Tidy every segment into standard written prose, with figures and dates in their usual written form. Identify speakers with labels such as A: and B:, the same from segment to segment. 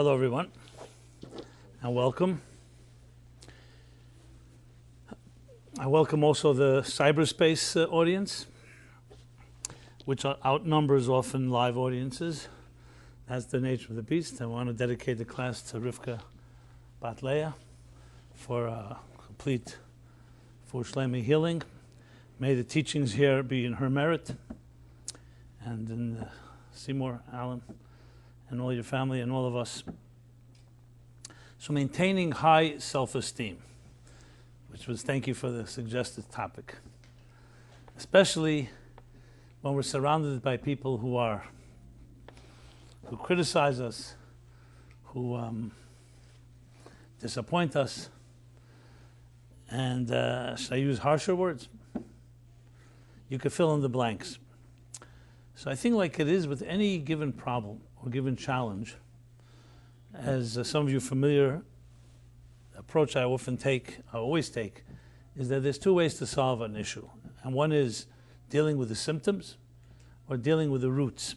A: Hello everyone, and welcome. I welcome also the cyberspace audience, which outnumbers often live audiences. That's the nature of the beast. I want to dedicate the class to Rivka Bat Leah for complete for Shlema healing. May the teachings here be in her merit, and in Seymour, Alan, and all your family and all of us. So maintaining high self-esteem, which was, thank you for the suggested topic, especially when we're surrounded by people who criticize us, who disappoint us, and should I use harsher words? You could fill in the blanks. So I think like it is with any given problem or given challenge, as some of you familiar approach I always take, is that there's two ways to solve an issue. And one is dealing with the symptoms or dealing with the roots.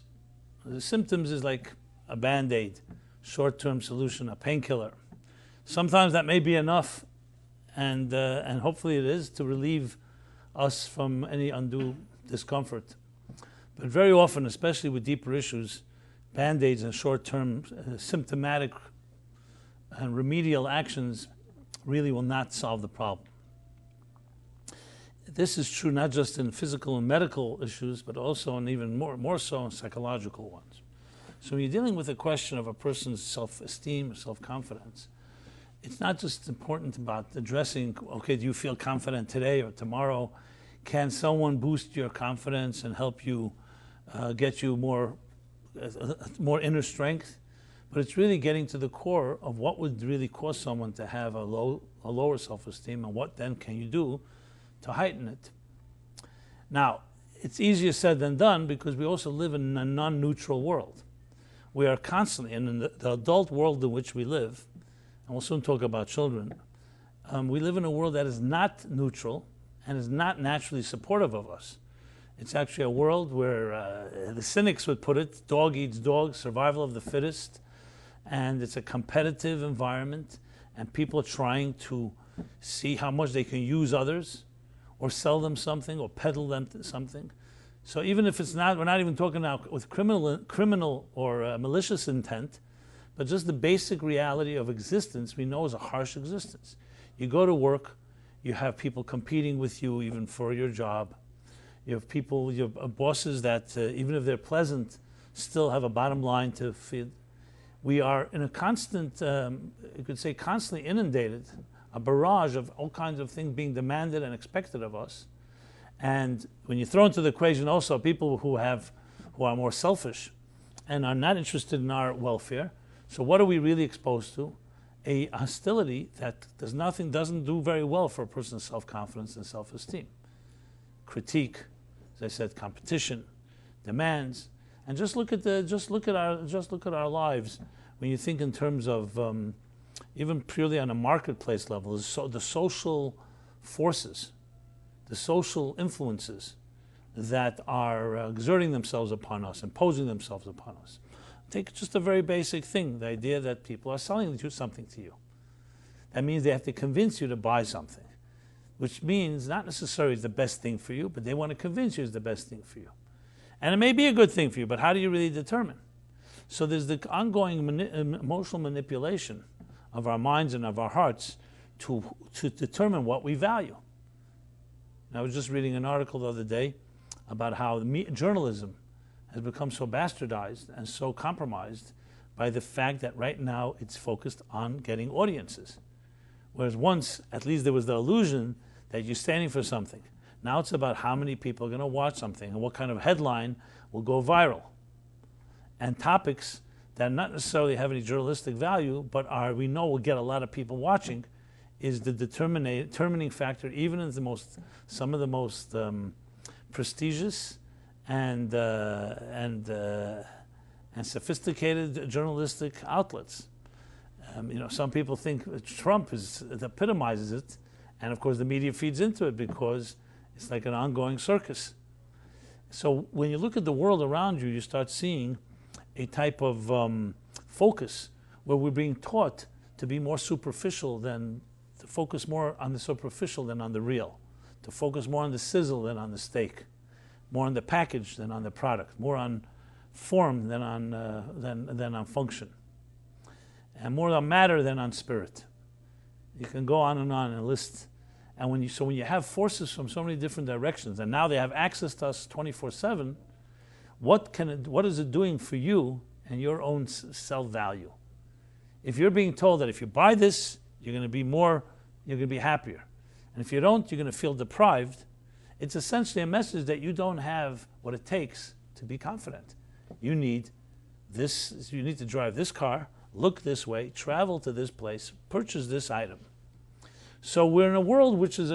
A: The symptoms is like a Band-Aid, short-term solution, a painkiller. Sometimes that may be enough, and hopefully it is, to relieve us from any undue discomfort. But very often, especially with deeper issues, Band-Aids and short-term symptomatic and remedial actions really will not solve the problem. This is true not just in physical and medical issues, but also and even more so in psychological ones. So when you're dealing with the question of a person's self-esteem or self-confidence, it's not just important about addressing, okay, do you feel confident today or tomorrow? Can someone boost your confidence and help you get you more inner strength? But it's really getting to the core of what would really cause someone to have a lower self-esteem, and what then can you do to heighten it. Now, it's easier said than done because we also live in a non-neutral world. We are constantly, and in the adult world in which we live, and we'll soon talk about children, we live in a world that is not neutral and is not naturally supportive of us. It's actually a world where the cynics would put it, dog eats dog, survival of the fittest, and it's a competitive environment, and people are trying to see how much they can use others or sell them something or peddle them something. So even if it's not, we're not even talking now with criminal or malicious intent, but just the basic reality of existence we know is a harsh existence. You go to work, you have people competing with you even for your job. You have people, you have bosses that even if they're pleasant, still have a bottom line to feed. We are in a constant, you could say constantly inundated, a barrage of all kinds of things being demanded and expected of us. And when you throw into the equation also people who are more selfish and are not interested in our welfare, so what are we really exposed to? A hostility that doesn't do very well for a person's self-confidence and self-esteem. Critique, as I said, competition, demands, and just look at our lives. When you think in terms of even purely on a marketplace level, the social forces, the social influences that are exerting themselves upon us, imposing themselves upon us. Take just a very basic thing, the idea that people are selling something to you. That means they have to convince you to buy something, which means not necessarily the best thing for you, but they want to convince you it's the best thing for you. And it may be a good thing for you, but how do you really determine? So there's the ongoing emotional manipulation of our minds and of our hearts to determine what we value. And I was just reading an article the other day about how journalism has become so bastardized and so compromised by the fact that right now it's focused on getting audiences. Whereas once, at least there was the illusion that you're standing for something. Now it's about how many people are going to watch something and what kind of headline will go viral. And topics that not necessarily have any journalistic value, but we know will get a lot of people watching, is the determining factor, even in some of the most prestigious and sophisticated journalistic outlets. Some people think Trump epitomizes it, and of course the media feeds into it because it's like an ongoing circus. So when you look at the world around you, you start seeing a type of focus where we're being taught to be more superficial than, to focus more on the superficial than on the real, to focus more on the sizzle than on the steak, more on the package than on the product, more on form than on function, and more on matter than on spirit. You can go on and list. And when you have forces from so many different directions, and now they have access to us 24/7, what is it doing for you and your own self-value? If you're being told that if you buy this, you're going to be happier, and if you don't, you're going to feel deprived, it's essentially a message that you don't have what it takes to be confident. You need this. You need to drive this car, look this way, travel to this place, purchase this item. So we're in a world which is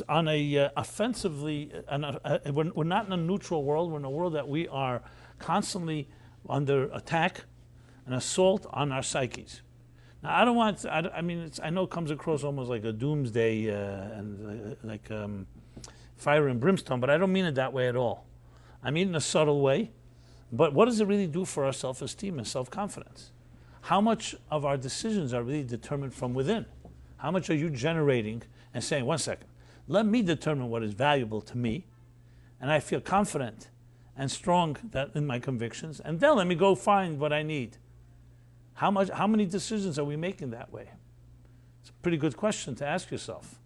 A: on a offensively. We're not in a neutral world. We're in a world that we are constantly under attack and assault on our psyches. Now, I don't want. I mean, I know it comes across almost like a doomsday like fire and brimstone, but I don't mean it that way at all. I mean it in a subtle way. But what does it really do for our self-esteem and self-confidence? How much of our decisions are really determined from within? How much are you generating and saying, one second, let me determine what is valuable to me, and I feel confident and strong in my convictions, and then let me go find what I need. How many decisions are we making that way? It's a pretty good question to ask yourself.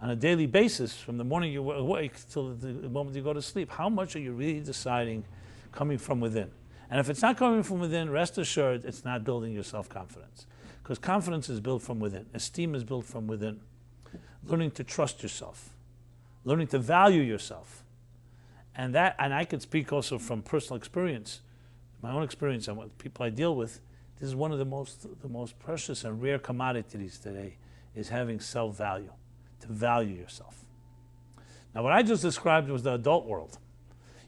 A: On a daily basis, from the morning you awake till the moment you go to sleep, how much are you really deciding coming from within? And if it's not coming from within, rest assured it's not building your self-confidence. Because confidence is built from within. Esteem is built from within. Learning to trust yourself. Learning to value yourself. And I could speak also from personal experience, my own experience and what people I deal with. This is one of the most precious and rare commodities today, is having self-value, to value yourself. Now what I just described was the adult world.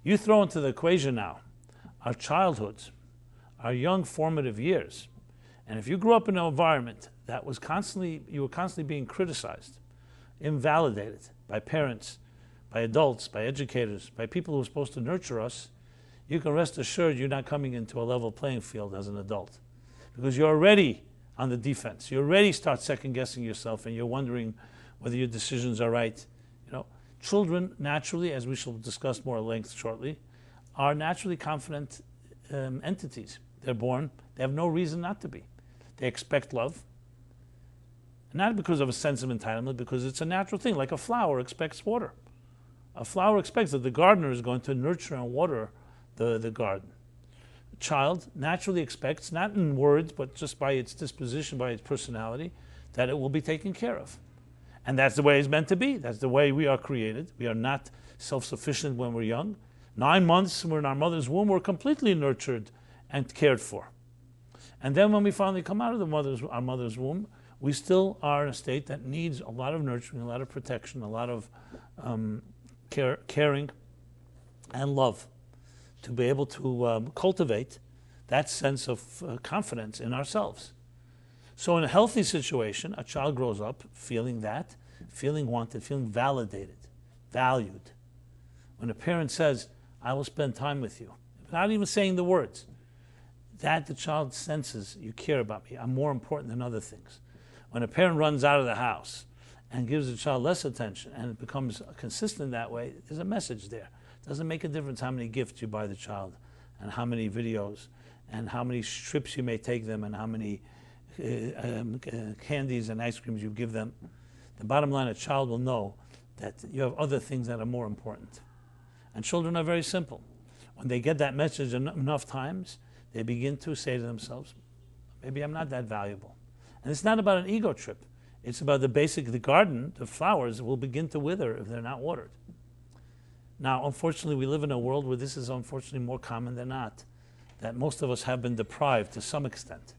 A: You throw into the equation now our childhoods, our young formative years. And if you grew up in an environment that you were constantly being criticized, invalidated by parents, by adults, by educators, by people who are supposed to nurture us, you can rest assured you're not coming into a level playing field as an adult. Because you're already on the defense. You already start second-guessing yourself, and you're wondering whether your decisions are right. Children naturally, as we shall discuss more at length shortly, are naturally confident entities. They're born. They have no reason not to be. They expect love. Not because of a sense of entitlement, because it's a natural thing. Like a flower expects water. A flower expects that the gardener is going to nurture and water the garden. A child naturally expects, not in words, but just by its disposition, by its personality, that it will be taken care of. And that's the way it's meant to be. That's the way we are created. We are not self-sufficient when we're young. 9 months we're in our mother's womb, we're completely nurtured and cared for. And then when we finally come out of our mother's womb, we still are in a state that needs a lot of nurturing, a lot of protection, a lot of caring and love to be able to cultivate that sense of confidence in ourselves. So in a healthy situation, a child grows up feeling that, feeling wanted, feeling validated, valued. When a parent says, I will spend time with you, not even saying the words, that the child senses, you care about me, I'm more important than other things. When a parent runs out of the house and gives the child less attention, and it becomes consistent that way, there's a message there. It doesn't make a difference how many gifts you buy the child, and how many videos, and how many trips you may take them, and how many candies and ice creams you give them. The bottom line, a child will know that you have other things that are more important. And children are very simple. When they get that message enough times, they begin to say to themselves, maybe I'm not that valuable. And it's not about an ego trip. It's about the garden, the flowers will begin to wither if they're not watered. Now, unfortunately, we live in a world where this is unfortunately more common than not, that most of us have been deprived to some extent.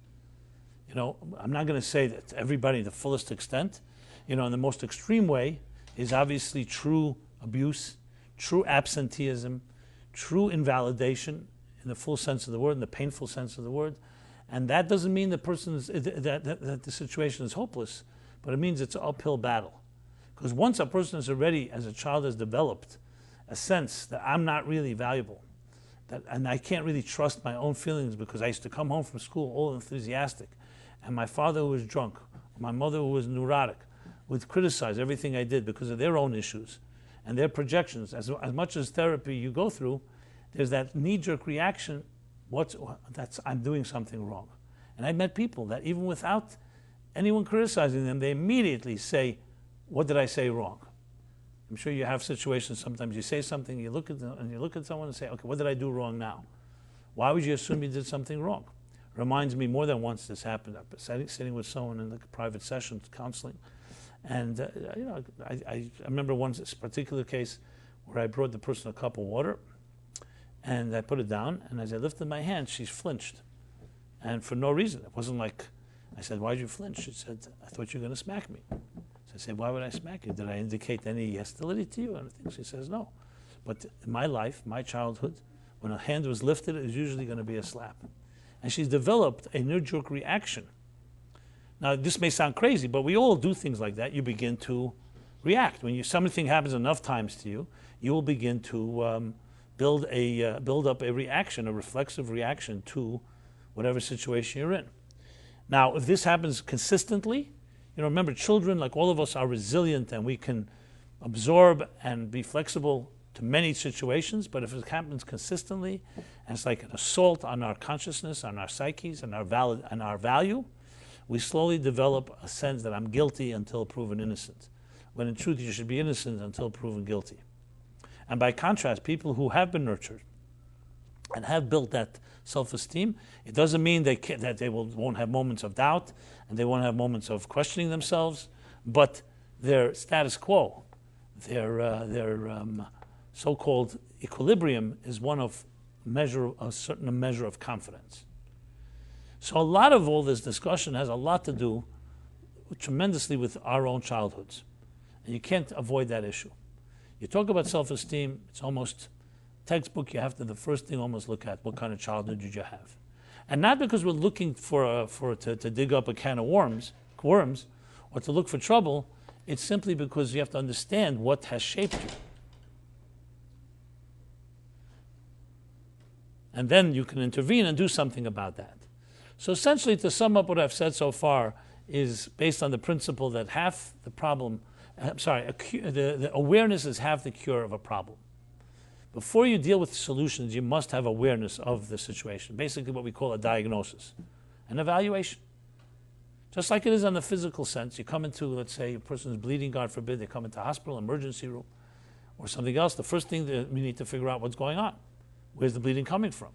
A: I'm not going to say that everybody to the fullest extent. In the most extreme way is obviously true abuse, true absenteeism, true invalidation in the full sense of the word, in the painful sense of the word. And that doesn't mean that the situation is hopeless, but it means it's an uphill battle. Because once a person is already, as a child, has developed a sense that I'm not really valuable, and I can't really trust my own feelings because I used to come home from school all enthusiastic, and my father who was drunk, my mother who was neurotic, would criticize everything I did because of their own issues and their projections. As much as therapy you go through, there's that knee-jerk reaction, I'm doing something wrong. And I met people that even without anyone criticizing them, they immediately say, what did I say wrong? I'm sure you have situations sometimes you say something, you look at someone and say, okay, what did I do wrong now? Why would you assume you did something wrong? Reminds me more than once this happened. I'm sitting with someone in a private session, counseling, and I remember one particular case where I brought the person a cup of water, and I put it down, and as I lifted my hand, she flinched, and for no reason. It wasn't like, I said, why'd you flinch? She said, I thought you were going to smack me. So I said, why would I smack you? Did I indicate any hostility to you or anything? She says, no. But in my life, my childhood, when a hand was lifted, it was usually going to be a slap. And she's developed a knee-jerk reaction. Now, this may sound crazy, but we all do things like that. You begin to react. When something happens enough times to you, you will begin to build up a reaction, a reflexive reaction to whatever situation you're in. Now, if this happens consistently, remember, children, like all of us, are resilient and we can absorb and be flexible to many situations, but if it happens consistently, and it's like an assault on our consciousness, on our psyches, and our value, we slowly develop a sense that I'm guilty until proven innocent, when in truth you should be innocent until proven guilty. And by contrast, people who have been nurtured and have built that self-esteem, it doesn't mean that they won't have moments of doubt and they won't have moments of questioning themselves, but their status quo, their so-called equilibrium is one of a certain measure of confidence. So a lot of all this discussion has a lot to do tremendously with our own childhoods. And you can't avoid that issue. You talk about self-esteem, it's almost textbook. You have to, the first thing, almost look at what kind of childhood did you have. And not because we're looking to dig up a can of worms, or to look for trouble. It's simply because you have to understand what has shaped you. And then you can intervene and do something about that. So essentially, to sum up what I've said so far, is based on the principle that half the problem, the awareness is half the cure of a problem. Before you deal with solutions, you must have awareness of the situation. Basically what we call a diagnosis, an evaluation. Just like it is on the physical sense, you come into, let's say, a person is bleeding, God forbid, they come into hospital, emergency room, or something else. The first thing that we need to figure out what's going on. Where's the bleeding coming from?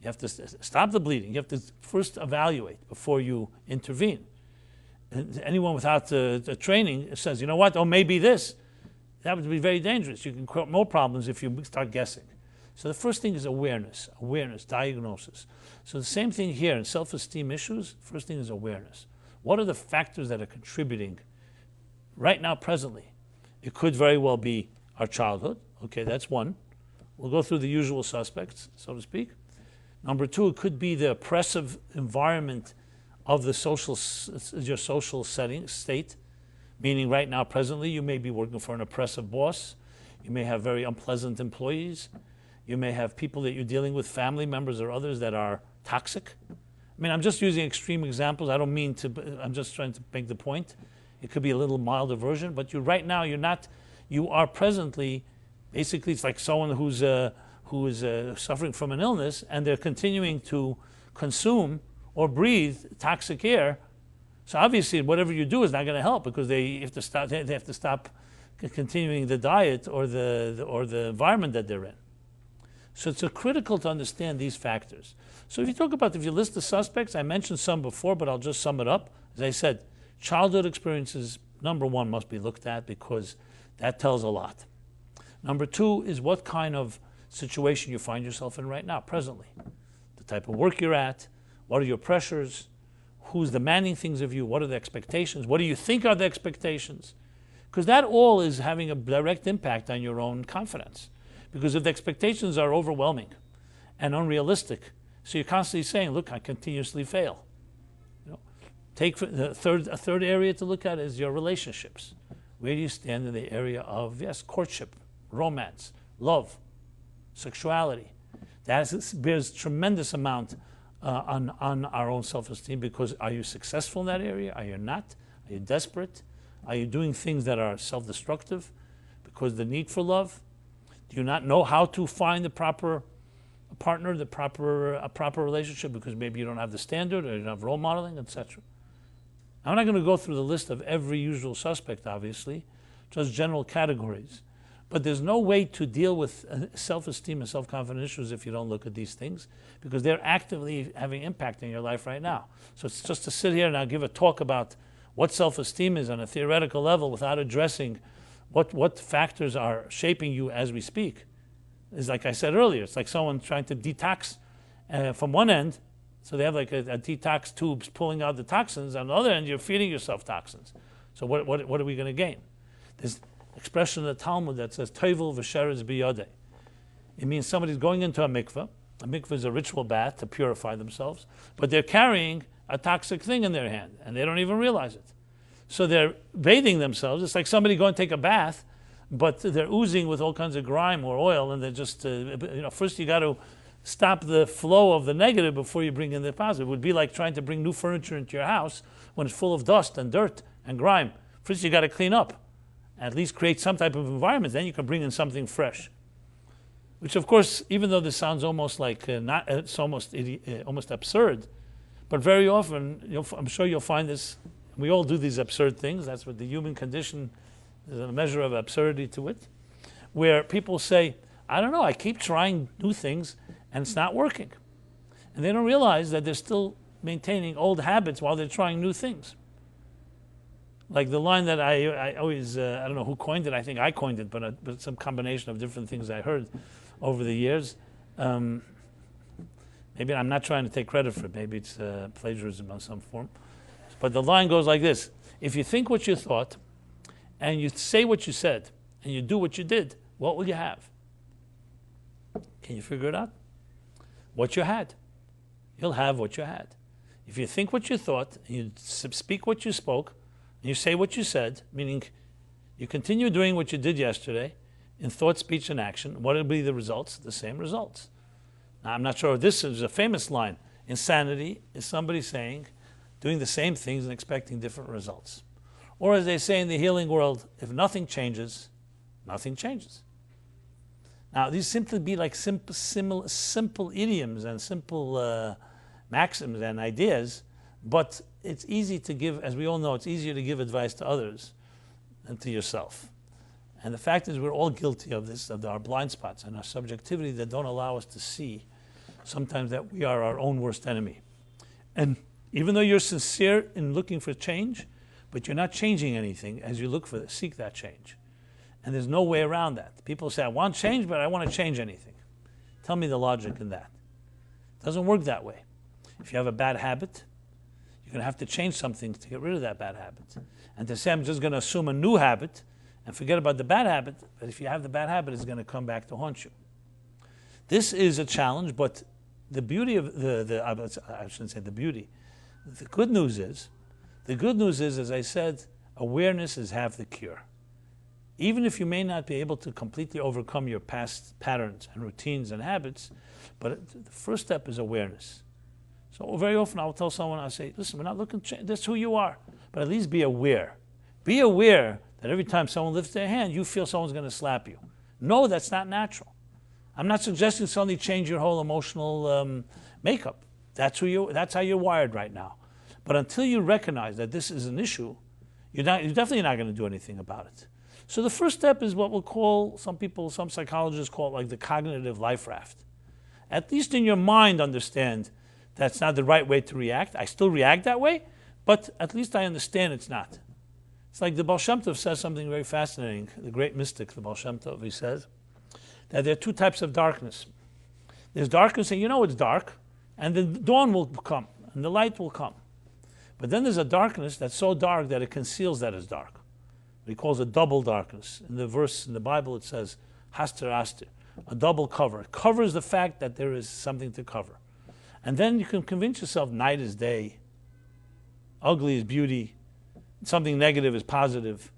A: You have to stop the bleeding. You have to first evaluate before you intervene. And anyone without the training says, you know what, oh, maybe this. That would be very dangerous. You can create more problems if you start guessing. So the first thing is awareness, diagnosis. So the same thing here in self-esteem issues, first thing is awareness. What are the factors that are contributing right now, presently? It could very well be our childhood. Okay, that's one. We'll go through the usual suspects, so to speak. Number two, it could be the oppressive environment of your social state, meaning right now, presently, you may be working for an oppressive boss. You may have very unpleasant employees. You may have people that you're dealing with, family members or others, that are toxic. I mean, I'm just using extreme examples. I don't mean to, I'm just trying to make the point. It could be a little milder version, but you are presently, basically, it's like someone who is suffering from an illness and they're continuing to consume or breathe toxic air. So obviously, whatever you do is not going to help, because they have to stop continuing the diet or the environment that they're in. So it's critical to understand these factors. So if you list the suspects, I mentioned some before, but I'll just sum it up. As I said, childhood experiences, number one, must be looked at, because that tells a lot. Number two is what kind of situation you find yourself in right now, presently. The type of work you're at, what are your pressures, who's demanding things of you, what are the expectations, what do you think are the expectations? Because that all is having a direct impact on your own confidence. Because if the expectations are overwhelming and unrealistic, so you're constantly saying, look, I continuously fail. Take a third area to look at is your relationships. Where do you stand in the area of, courtship, romance, love, sexuality? That bears tremendous amount on our own self-esteem, because are you successful in that area? Are you not? Are you desperate? Are you doing things that are self-destructive because the need for love? Do you not know how to find the proper partner, a proper relationship, because maybe you don't have the standard or you don't have role modeling, etc.? I'm not going to go through the list of every usual suspect, obviously, just general categories. But there's no way to deal with self-esteem and self-confidence issues if you don't look at these things, because they're actively having impact in your life right now. So it's just to sit here and I'll give a talk about what self-esteem is on a theoretical level without addressing what factors are shaping you as we speak. Is like I said earlier, it's like someone trying to detox from one end, so they have like a detox tubes pulling out the toxins. On the other end, you're feeding yourself toxins. So what are we going to gain? There's expression in the Talmud that says tovel v'sheretz biyodei. It means somebody's going into a mikveh. A mikveh is a ritual bath to purify themselves, but they're carrying a toxic thing in their hand, and they don't even realize it. So they're bathing themselves. It's like somebody going to take a bath, but they're oozing with all kinds of grime or oil, and they're just, first you got to stop the flow of the negative before you bring in the positive. It would be like trying to bring new furniture into your house when it's full of dust and dirt and grime. First you got to clean up, at least create some type of environment, then you can bring in something fresh. Which, of course, even though this sounds almost like it's almost absurd, but very often, I'm sure you'll find this, we all do these absurd things. That's what the human condition, there's a measure of absurdity to it, where people say, I don't know, I keep trying new things and it's not working. And they don't realize that they're still maintaining old habits while they're trying new things. Like the line that I always, I don't know who coined it, I think I coined it, but some combination of different things I heard over the years. Maybe I'm not trying to take credit for it, maybe it's plagiarism of some form. But the line goes like this: if you think what you thought, and you say what you said, and you do what you did, what will you have? Can you figure it out? What you had. You'll have what you had. If you think what you thought, and you speak what you spoke, and you say what you said, meaning you continue doing what you did yesterday in thought, speech, and action, what will be the results? The same results. Now, I'm not sure if this is a famous line. Insanity is somebody saying, doing the same things and expecting different results. Or as they say in the healing world, if nothing changes, nothing changes. Now, these simply be like simple idioms and simple maxims and ideas, but it's easy to give, as we all know, it's easier to give advice to others than to yourself. And the fact is we're all guilty of this, of our blind spots and our subjectivity that don't allow us to see sometimes that we are our own worst enemy. And even though you're sincere in looking for change, but you're not changing anything as you seek that change. And there's no way around that. People say, I want change, but I want to change anything. Tell me the logic in that. It doesn't work that way. If you have a bad habit, you're going to have to change something to get rid of that bad habit. And to say, I'm just going to assume a new habit and forget about the bad habit, but if you have the bad habit, it's going to come back to haunt you. This is a challenge, but the beauty of I shouldn't say the beauty. The good news is, as I said, awareness is half the cure. Even if you may not be able to completely overcome your past patterns and routines and habits, but the first step is awareness. So very often I'll tell someone, I'll say, listen, we're not looking to change, that's who you are, but at least be aware. Be aware that every time someone lifts their hand, you feel someone's going to slap you. No, that's not natural. I'm not suggesting suddenly change your whole emotional makeup. That's how you're wired right now. But until you recognize that this is an issue, you're definitely not going to do anything about it. So the first step is what we'll call, some psychologists call it like the cognitive life raft. At least in your mind understand that's not the right way to react. I still react that way, but at least I understand it's not. It's like the Baal Shem Tov says something very fascinating. The great mystic, the Baal Shem Tov, he says that there are two types of darkness. There's darkness, and you know it's dark, and the dawn will come, and the light will come. But then there's a darkness that's so dark that it conceals that it's dark. He calls it double darkness. In the verse in the Bible it says, haster aster, a double cover. It covers the fact that there is something to cover. And then you can convince yourself night is day, ugly is beauty, something negative is positive.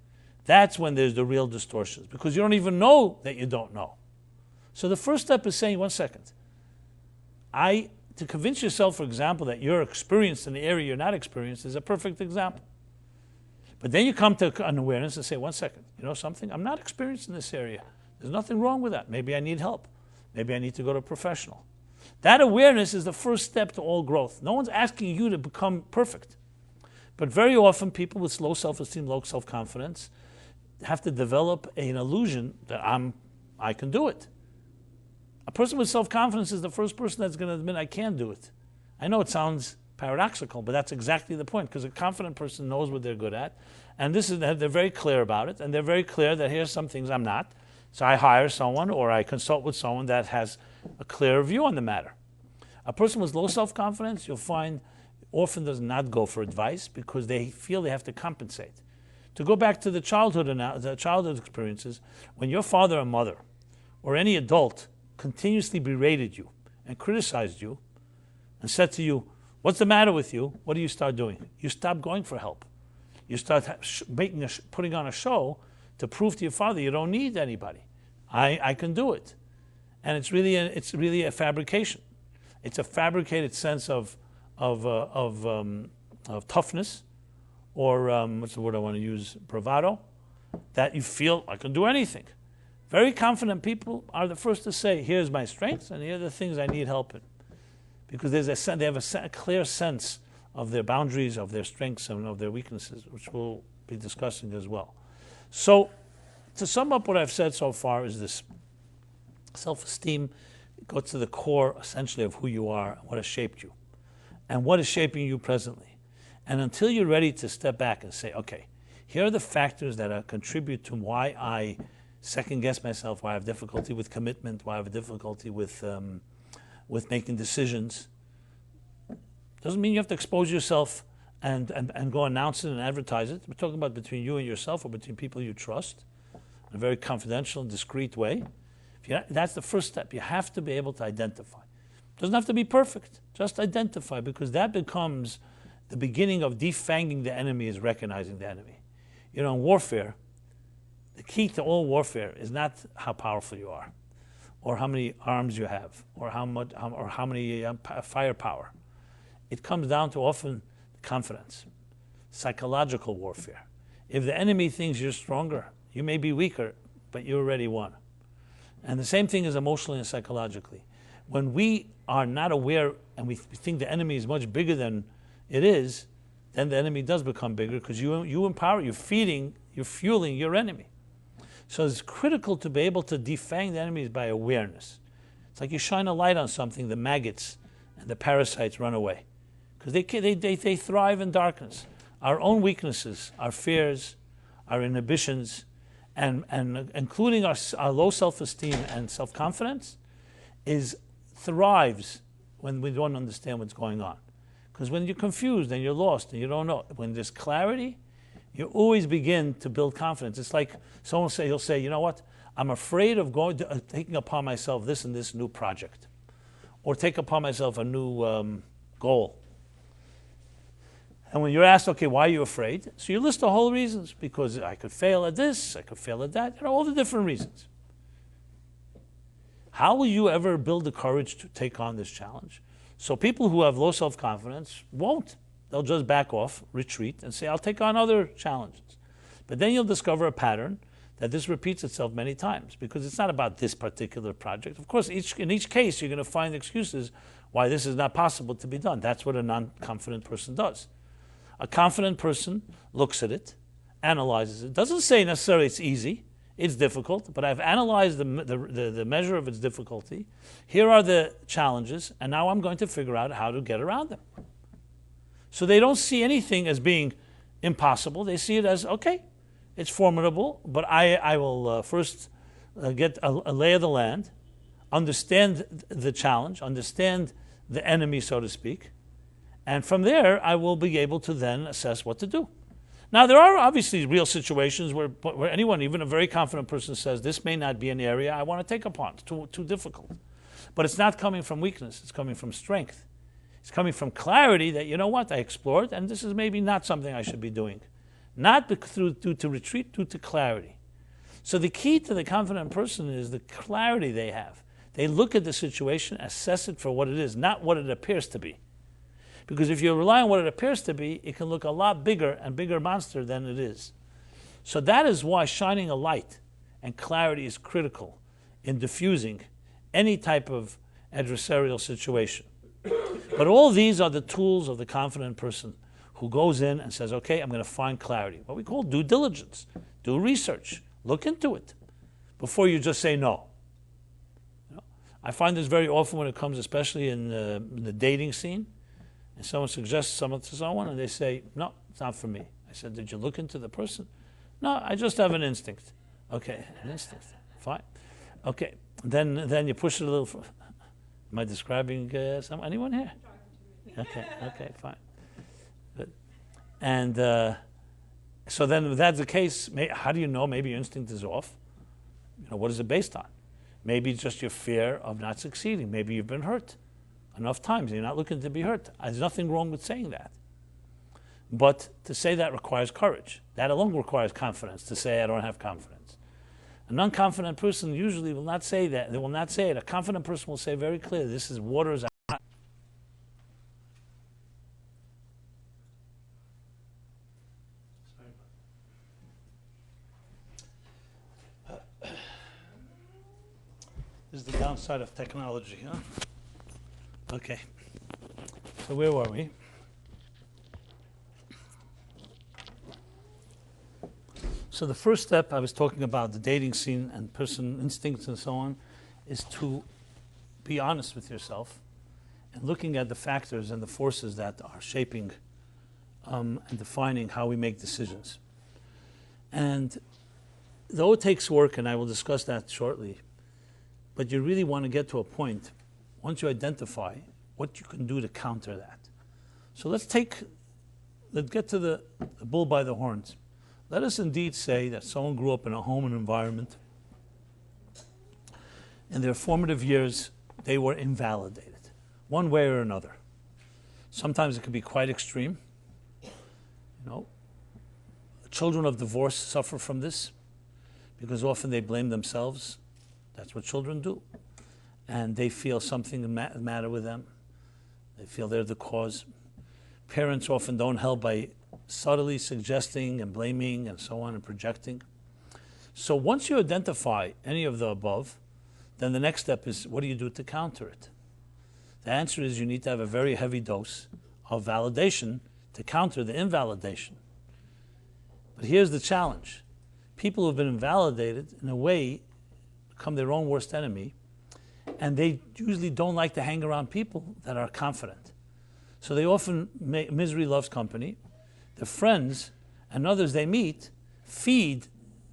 A: That's when there's the real distortions, because you don't even know that you don't know. So the first step is saying, 1 second, I to convince yourself, for example, that you're experienced in the area you're not experienced is a perfect example. But then you come to an awareness and say, one second, you know something? I'm not experienced in this area. There's nothing wrong with that. Maybe I need help. Maybe I need to go to a professional. That awareness is the first step to all growth. No one's asking you to become perfect. But very often people with low self-esteem, low self-confidence have to develop an illusion that I can do it. A person with self-confidence is the first person that's going to admit, I can do it. I know it sounds paradoxical, but that's exactly the point, because a confident person knows what they're good at, and they're very clear about it, and they're very clear that here's some things I'm not. So I hire someone or I consult with someone that has a clear view on the matter. A person with low self-confidence, you'll find, often does not go for advice because they feel they have to compensate. To go back to the childhood experiences, when your father or mother or any adult continuously berated you and criticized you and said to you, what's the matter with you? What do you start doing? You stop going for help. You start putting on a show to prove to your father you don't need anybody. I can do it. And it's really a fabrication. It's a fabricated sense of toughness, or what's the word I want to use, bravado, that you feel I can do anything. Very confident people are the first to say, here's my strengths and here are the things I need help in. Because they have a clear sense of their boundaries, of their strengths, and of their weaknesses, which we'll be discussing as well. So, to sum up what I've said so far is this. Self-esteem goes to the core, essentially, of who you are, what has shaped you, and what is shaping you presently. And until you're ready to step back and say, okay, here are the factors that contribute to why I second-guess myself, why I have difficulty with commitment, why I have difficulty with making decisions. Doesn't mean you have to expose yourself and go announce it and advertise it. We're talking about between you and yourself, or between people you trust, in a very confidential and discreet way. That's the first step. You have to be able to identify. It doesn't have to be perfect. Just identify, because that becomes the beginning of defanging the enemy, is recognizing the enemy. You know, in warfare, the key to all warfare is not how powerful you are, or how many arms you have, or how many firepower. It comes down to often confidence, psychological warfare. If the enemy thinks you're stronger, you may be weaker, but you already won. And the same thing is emotionally and psychologically. When we are not aware and we think the enemy is much bigger than it is, then the enemy does become bigger, because you empower, you're fueling your enemy. So it's critical to be able to defang the enemies by awareness. It's like you shine a light on something, the maggots and the parasites run away, because they thrive in darkness. Our own weaknesses, our fears, our inhibitions, and including our low self-esteem and self-confidence, thrives when we don't understand what's going on. Because when you're confused and you're lost and you don't know, when there's clarity, you always begin to build confidence. It's like he'll say, you know what, I'm afraid of taking upon myself this and this new project, or take upon myself a new goal. And when you're asked, okay, why are you afraid? So you list the whole reasons, because I could fail at this, I could fail at that, all the different reasons. How will you ever build the courage to take on this challenge? So people who have low self-confidence won't. They'll just back off, retreat, and say, I'll take on other challenges. But then you'll discover a pattern that this repeats itself many times, because it's not about this particular project. Of course, in each case, you're going to find excuses why this is not possible to be done. That's what a non-confident person does. A confident person looks at it, analyzes it. Doesn't say necessarily it's easy, it's difficult, but I've analyzed the measure of its difficulty. Here are the challenges, and now I'm going to figure out how to get around them. So they don't see anything as being impossible. They see it as, okay, it's formidable, but I will first get a lay of the land, understand the challenge, understand the enemy, so to speak, and from there I will be able to then assess what to do. Now, there are obviously real situations where anyone, even a very confident person, says, this may not be an area I want to take upon. It's too difficult. But it's not coming from weakness. It's coming from strength. It's coming from clarity that, you know what, I explored, and this is maybe not something I should be doing. Not due to retreat, due to clarity. So the key to the confident person is the clarity they have. They look at the situation, assess it for what it is, not what it appears to be. Because if you rely on what it appears to be, it can look a lot bigger and bigger monster than it is. So that is why shining a light and clarity is critical in diffusing any type of adversarial situation. But all these are the tools of the confident person who goes in and says, okay, I'm going to find clarity. What we call due diligence. Do research. Look into it before you just say no. I find this very often when it comes, especially in the dating scene, and someone suggests someone to someone and they say, no, it's not for me. I said, did you look into the person? No, I just have an instinct. Okay, an instinct. Fine. Okay, then you push it a little. Am I describing anyone here? Okay, fine. Good. And so then if that's the case, how do you know maybe your instinct is off? What is it based on? Maybe it's just your fear of not succeeding. Maybe you've been hurt enough times and you're not looking to be hurt. There's nothing wrong with saying that. But to say that requires courage. That alone requires confidence, to say I don't have confidence. A non-confident person usually will not say that. They will not say it. A confident person will say very clearly, this is waters. This is the downside of technology, huh? Okay. So where were we? So the first step, I was talking about the dating scene and person instincts and so on, is to be honest with yourself and looking at the factors and the forces that are shaping and defining how we make decisions. And though it takes work, and I will discuss that shortly, but you really want to get to a point, once you identify what you can do to counter that. So let's get to the bull by the horns. Let us indeed say that someone grew up in a home and environment. In their formative years, they were invalidated, one way or another. Sometimes it can be quite extreme. Children of divorce suffer from this because often they blame themselves. That's what children do. And they feel something the matter with them. They feel they're the cause. Parents often don't help by subtly suggesting and blaming and so on and projecting. So once you identify any of the above, then the next step is, what do you do to counter it? The answer is you need to have a very heavy dose of validation to counter the invalidation. But here's the challenge. People who have been invalidated, in a way, become their own worst enemy, and they usually don't like to hang around people that are confident. So they often make misery loves company. The friends and others they meet feed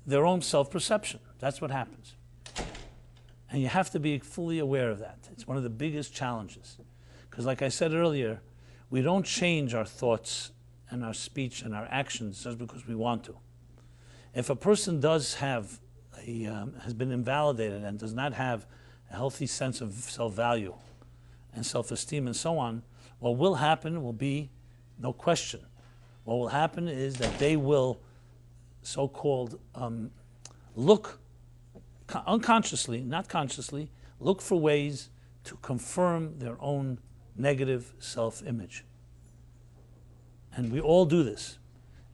A: their own self-perception. That's what happens. And you have to be fully aware of that. It's one of the biggest challenges. Because like I said earlier, we don't change our thoughts and our speech and our actions just because we want to. If a person does have has been invalidated and does not have a healthy sense of self-value and self-esteem and so on, what will happen will be, no question, what will happen is that they will so-called look unconsciously, not consciously, look for ways to confirm their own negative self-image. And we all do this.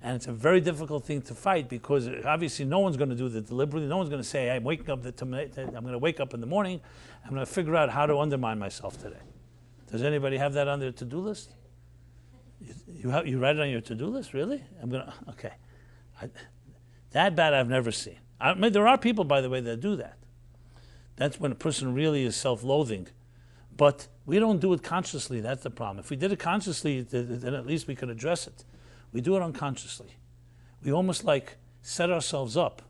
A: And it's a very difficult thing to fight because obviously no one's going to do it deliberately. No one's going to say, I'm going to wake up in the morning, I'm going to figure out how to undermine myself today. Does anybody have that on their to-do list? You write it on your to-do list, really? Okay. That bad I've never seen. There are people, by the way, that do that. That's when a person really is self-loathing. But we don't do it consciously. That's the problem. If we did it consciously, then at least we could address it. We do it unconsciously. We almost like set ourselves up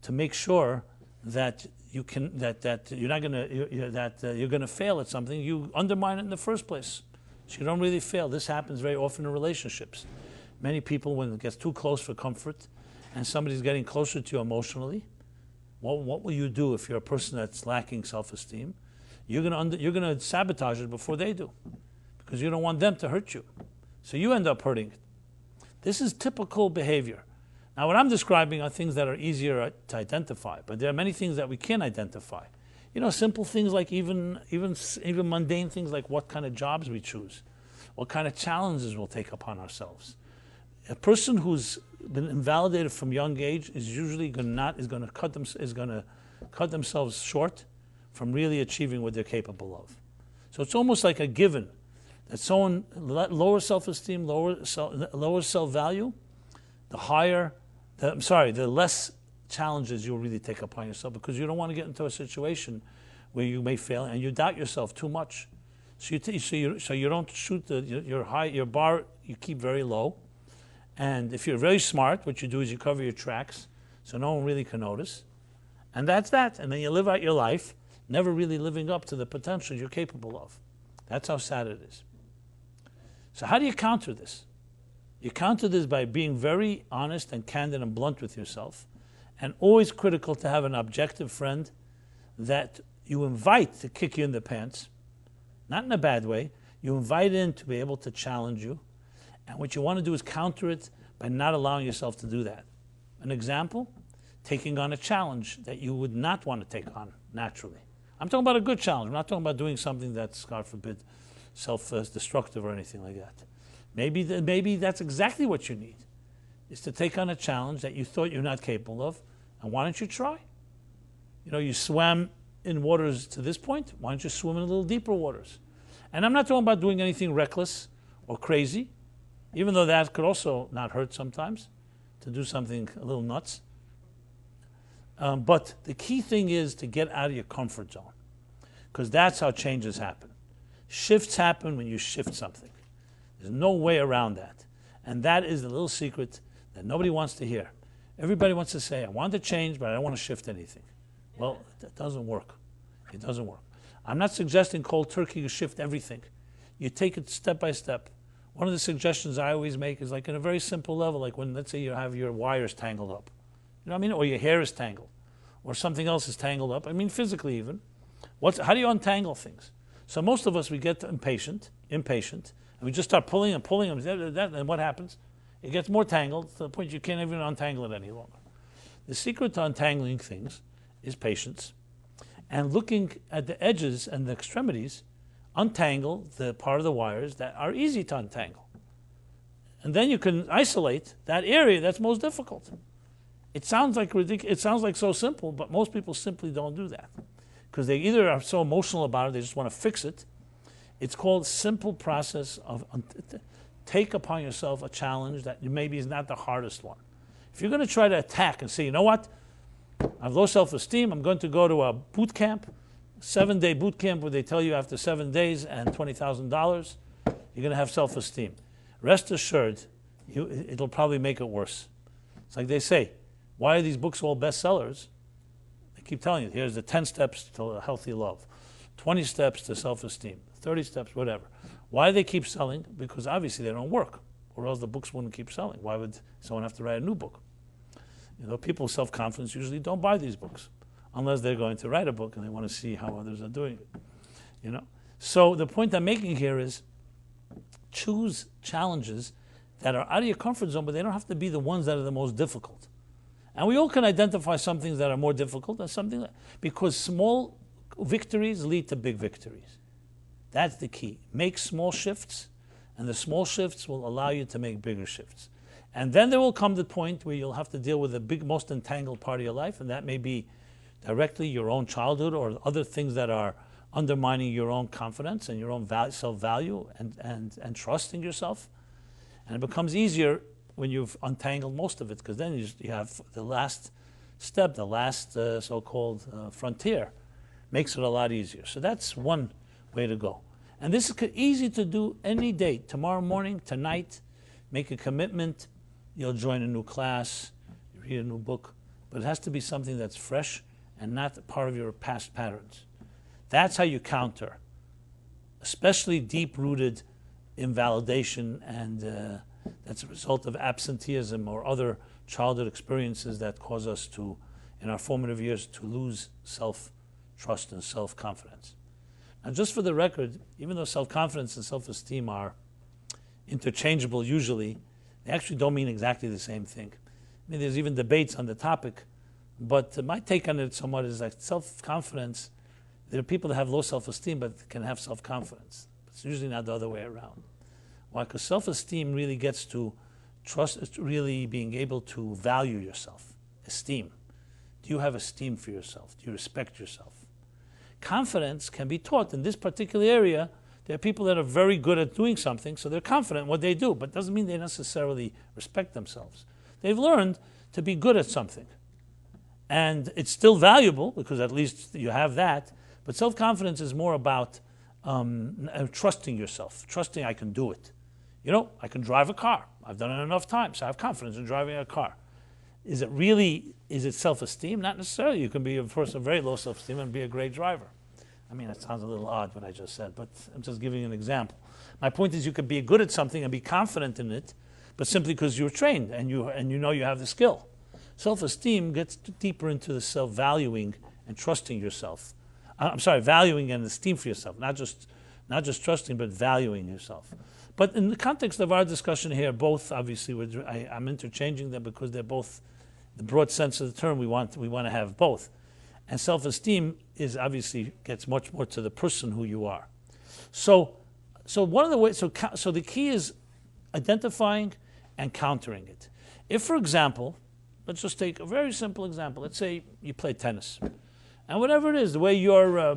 A: to make sure that you're going to fail at something. You undermine it in the first place, so you don't really fail. This happens very often in relationships. Many people, when it gets too close for comfort, and somebody's getting closer to you emotionally, what will you do if you're a person that's lacking self-esteem? You're going to sabotage it before they do, because you don't want them to hurt you. So you end up hurting it. This is typical behavior. Now, what I'm describing are things that are easier to identify, but there are many things that we can't identify. Simple things like even mundane things like what kind of jobs we choose, what kind of challenges we'll take upon ourselves. A person who's been invalidated from young age is usually going to cut themselves short from really achieving what they're capable of. So it's almost like a given that someone lower self-esteem, lower self-value, the less challenges you'll really take upon yourself, because you don't want to get into a situation where you may fail and you doubt yourself too much. So you don't shoot your bar, you keep very low. And if you're very smart, what you do is you cover your tracks so no one really can notice. And that's that. And then you live out your life, never really living up to the potential you're capable of. That's how sad it is. So how do you counter this? You counter this by being very honest and candid and blunt with yourself, and always critical to have an objective friend that you invite to kick you in the pants, not in a bad way. You invite in to be able to challenge you. And what you want to do is counter it by not allowing yourself to do that. An example, taking on a challenge that you would not want to take on naturally. I'm talking about a good challenge. I'm not talking about doing something that's, God forbid, self-destructive or anything like that. Maybe that's exactly what you need, is to take on a challenge that you thought you're not capable of, and why don't you try? You swam in waters to this point, why don't you swim in a little deeper waters? And I'm not talking about doing anything reckless or crazy, even though that could also not hurt sometimes, to do something a little nuts. But the key thing is to get out of your comfort zone, because that's how changes happen. Shifts happen when you shift something. There's no way around that. And that is the little secret that nobody wants to hear. Everybody wants to say, I want to change, but I don't want to shift anything. Well, that doesn't work. It doesn't work. I'm not suggesting cold turkey you shift everything. You take it step by step. One of the suggestions I always make is like in a very simple level, like when, let's say, you have your wires tangled up. You know what I mean? Or your hair is tangled. Or something else is tangled up. I mean, physically even. How do you untangle things? So most of us, we get impatient, and we just start pulling and pulling, and what happens? It gets more tangled to the point you can't even untangle it any longer. The secret to untangling things is patience, and looking at the edges and the extremities, untangle the part of the wires that are easy to untangle. And then you can isolate that area that's most difficult. It sounds like ridiculous. It sounds like so simple, but most people simply don't do that, because they either are so emotional about it, they just want to fix it. It's called simple process of take upon yourself a challenge that maybe is not the hardest one. If you're going to try to attack and say, you know what, I have low self-esteem, I'm going to go to a boot camp, 7-day boot camp where they tell you after 7 days and $20,000, you're going to have self-esteem. Rest assured, it'll probably make it worse. It's like they say, why are these books all bestsellers? They keep telling you, here's the 10 steps to a healthy love, 20 steps to self-esteem, 30 steps, whatever. Why do they keep selling? Because obviously they don't work, or else the books wouldn't keep selling. Why would someone have to write a new book? People with self-confidence usually don't buy these books unless they're going to write a book and they want to see how others are doing it. So the point I'm making here is choose challenges that are out of your comfort zone, but they don't have to be the ones that are the most difficult. And we all can identify some things that are more difficult and something because small victories lead to big victories. That's the key. Make small shifts, and the small shifts will allow you to make bigger shifts. And then there will come the point where you'll have to deal with the most entangled part of your life, and that may be directly your own childhood or other things that are undermining your own confidence and your own self-value and trust in yourself. And it becomes easier when you've untangled most of it, because then you have the last step, the last so-called frontier, makes it a lot easier. So that's one way to go. And this is easy to do any day, tomorrow morning, tonight. Make a commitment. You'll join a new class, you read a new book, but it has to be something that's fresh and not part of your past patterns. That's how you counter, especially deep-rooted invalidation, and that's a result of absenteeism or other childhood experiences that cause us to, in our formative years, to lose self-trust and self-confidence. Now, just for the record, even though self-confidence and self-esteem are interchangeable usually, they actually don't mean exactly the same thing. I mean, there's even debates on the topic, but my take on it somewhat is that self-confidence There are people that have low self-esteem but can have self-confidence. It's usually not the other way around. Why? Because self-esteem really gets to trust, it's really being able to value yourself. Esteem. Do you have esteem for yourself? Do you respect yourself? Confidence can be taught. In this particular area, there are people that are very good at doing something, so they're confident in what they do, but doesn't mean they necessarily respect themselves. They've learned to be good at something. And it's still valuable, because at least you have that, but self-confidence is more about trusting yourself, trusting I can do it. You know, I can drive a car. I've done it enough times, so I have confidence in driving a car. Is it self-esteem? Not necessarily. You can be a person of very low self-esteem and be a great driver. I mean, it sounds a little odd what I just said, but I'm just giving you an example. My point is you could be good at something and be confident in it, but simply because you're trained and you know you have the skill. Self-esteem gets deeper into the self-valuing and trusting yourself. Valuing and esteem for yourself, not just trusting, but valuing yourself. But in the context of our discussion here, both obviously, I'm interchanging them because they're both, the broad sense of the term, we want to have both. And self-esteem is obviously gets much more to the person who you are. So one of the ways, so the key is identifying and countering it. If, for example, let's just take a very simple example. Let's say you play tennis, and whatever it is, the way your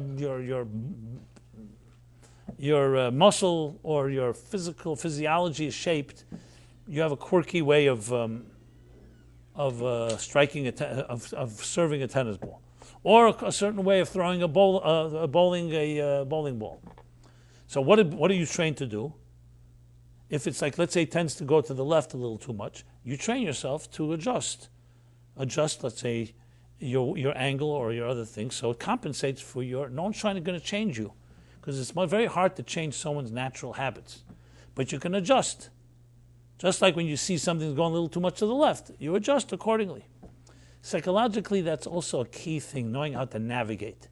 A: muscle or your physiology is shaped, you have a quirky way of striking serving a tennis ball, or a certain way of throwing a bowling ball. So what are you trained to do? If it's like, let's say, it tends to go to the left a little too much, you train yourself to adjust. Let's say, your angle or your other things, so it compensates for no one's going to change you, because it's very hard to change someone's natural habits. But you can adjust. Just like when you see something's going a little too much to the left, you adjust accordingly. Psychologically, that's also a key thing, knowing how to navigate.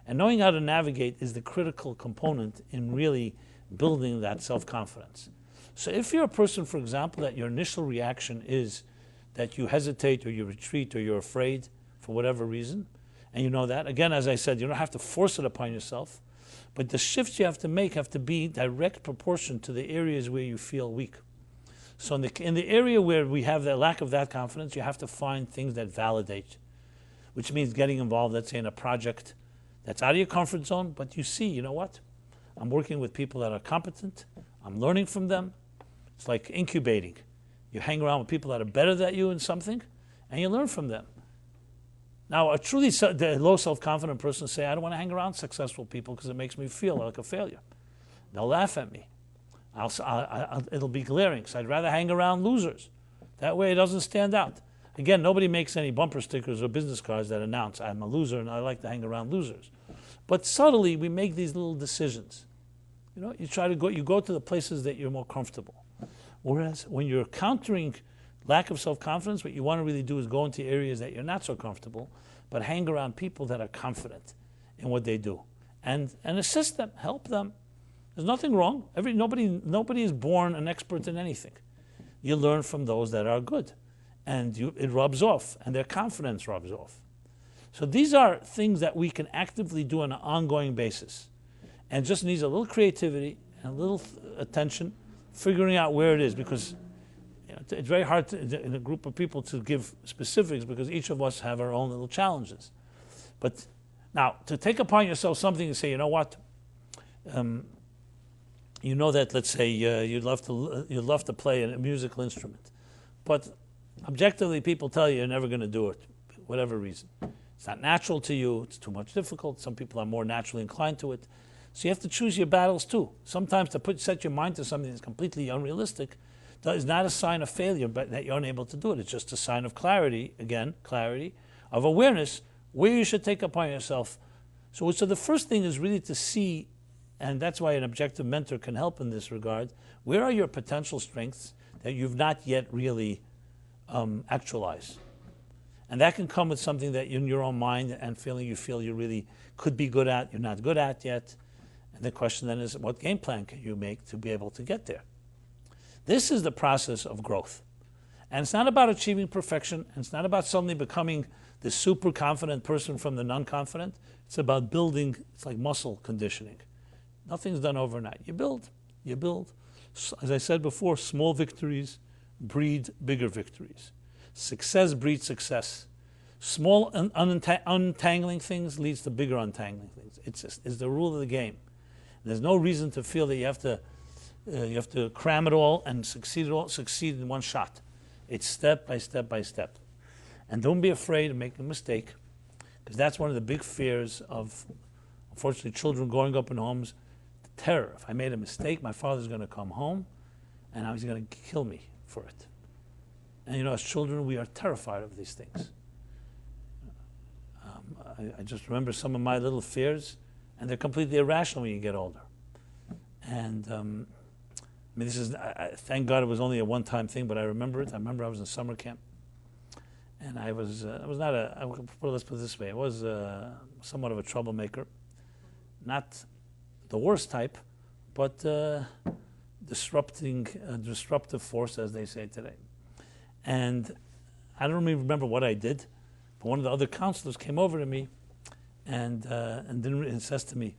A: And knowing how to navigate is the critical component in really building that self-confidence. So if you're a person, for example, that your initial reaction is that you hesitate or you retreat or you're afraid for whatever reason, and you know that, again, as I said, you don't have to force it upon yourself, but the shifts you have to make have to be direct proportion to the areas where you feel weak. So in the area where we have the lack of that confidence, you have to find things that validate, which means getting involved, let's say, in a project that's out of your comfort zone, but you see, you know what? I'm working with people that are competent. I'm learning from them. It's like incubating. You hang around with people that are better than you in something, and you learn from them. Now, a truly low self-confident person say, I don't want to hang around successful people because it makes me feel like a failure. They'll laugh at me. It'll be glaring, so I'd rather hang around losers. That way it doesn't stand out. Again, nobody makes any bumper stickers or business cards that announce, I'm a loser and I like to hang around losers. But subtly, we make these little decisions. You know, you go to the places that you're more comfortable. Whereas when you're countering lack of self-confidence, what you want to really do is go into areas that you're not so comfortable, but hang around people that are confident in what they do. And assist them, help them. There's nothing wrong. Nobody is born an expert in anything. You learn from those that are good. And it rubs off, and their confidence rubs off. So these are things that we can actively do on an ongoing basis. And it just needs a little creativity and a little attention, figuring out where it is, because it's very hard in a group of people to give specifics, because each of us have our own little challenges. But now, to take upon yourself something and say, you know what, you know that, let's say, you'd love to play a musical instrument, but objectively people tell you you're never going to do it, for whatever reason. It's not natural to you, it's too much difficult, some people are more naturally inclined to it. So you have to choose your battles too. Sometimes to set your mind to something that's completely unrealistic is not a sign of failure, but that you're unable to do it. It's just a sign of clarity, of awareness, where you should take upon yourself. So the first thing is really to see, and that's why an objective mentor can help in this regard, where are your potential strengths that you've not yet really actualized? And that can come with something that in your own mind and feeling you feel you really could be good at, you're not good at yet. And the question then is, what game plan can you make to be able to get there? This is the process of growth. And it's not about achieving perfection, and it's not about suddenly becoming the super confident person from the non-confident. It's about building. It's like muscle conditioning. Nothing's done overnight. You build. As I said before, small victories breed bigger victories. Success breeds success. Small untangling things leads to bigger untangling things. It's the rule of the game. There's no reason to feel that you have to cram it all and succeed in one shot. It's step by step by step. And don't be afraid of making a mistake, because that's one of the big fears of, unfortunately, children growing up in homes. The terror. If I made a mistake, my father's going to come home and he's going to kill me for it. And as children, we are terrified of these things. I just remember some of my little fears, and they're completely irrational when you get older. And this is, thank God it was only a one-time thing, but I remember it. I remember I was in summer camp, and let's put it this way, I was somewhat of a troublemaker. Not the worst type, but disruptive force, as they say today. And I don't even remember what I did, but one of the other counselors came over to me and says to me,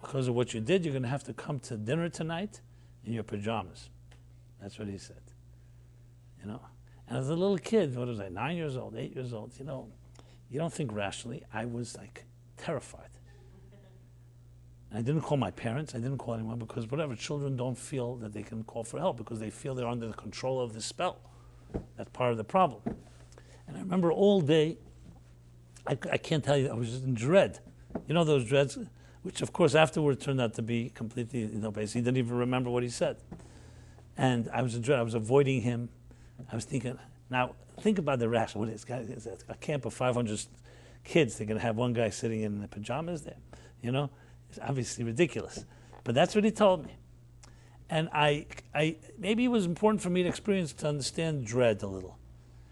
A: because of what you did, you're going to have to come to dinner tonight in your pajamas. That's what he said. And as a little kid, what was I, 9 years old, 8 years old, you don't think rationally. I was like terrified. And I didn't call my parents, I didn't call anyone, because whatever, children don't feel that they can call for help because they feel they're under the control of this spell. That's part of the problem. And I remember all day, I can't tell you, I was just in dread. Those dreads, which of course afterward turned out to be completely, basically he didn't even remember what he said. And I was in dread, I was avoiding him. I was thinking, now think about the rational. What is it? A camp of 500 kids, they're going to have one guy sitting in the pajamas there. It's obviously ridiculous. But that's what he told me. And I maybe it was important for me to understand dread a little.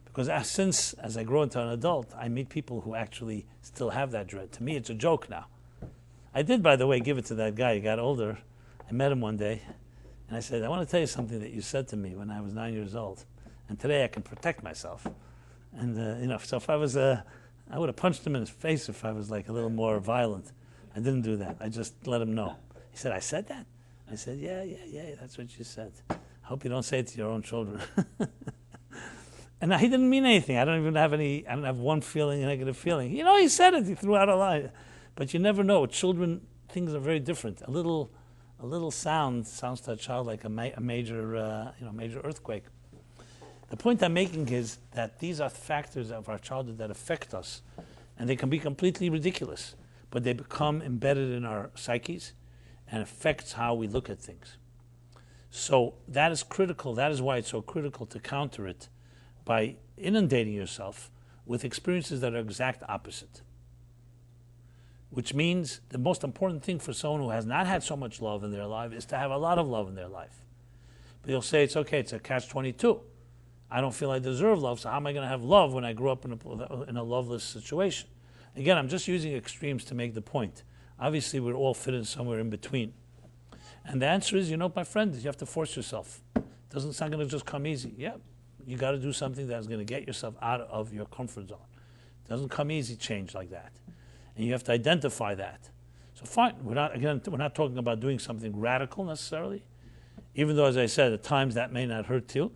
A: Because as I grow into an adult, I meet people who actually still have that dread. To me, it's a joke now. I did, by the way, give it to that guy. He got older. I met him one day, and I said, I want to tell you something that you said to me when I was 9 years old. And today I can protect myself. And, so if I was, I would have punched him in his face if I was like a little more violent. I didn't do that. I just let him know. He said, I said that? I said, yeah, that's what you said. I hope you don't say it to your own children. And he didn't mean anything. I don't have one feeling, a negative feeling. He said it, he threw out a lie. But you never know. With children, things are very different. A little sound sounds to a child like a major earthquake. The point I'm making is that these are factors of our childhood that affect us, and they can be completely ridiculous, but they become embedded in our psyches and affects how we look at things. So that is critical. That is why it's so critical to counter it by inundating yourself with experiences that are exact opposite. Which means the most important thing for someone who has not had so much love in their life is to have a lot of love in their life. But you'll say, it's okay, it's a catch-22. I don't feel I deserve love, so how am I going to have love when I grew up in a loveless situation? Again, I'm just using extremes to make the point. Obviously, we're all fitting somewhere in between. And the answer is, my friend, you have to force yourself. It's not going to just come easy. Yeah, you got to do something that's going to get yourself out of your comfort zone. It doesn't come easy, change like that. And you have to identify that. So fine, we're not talking about doing something radical necessarily, even though, as I said, at times that may not hurt you.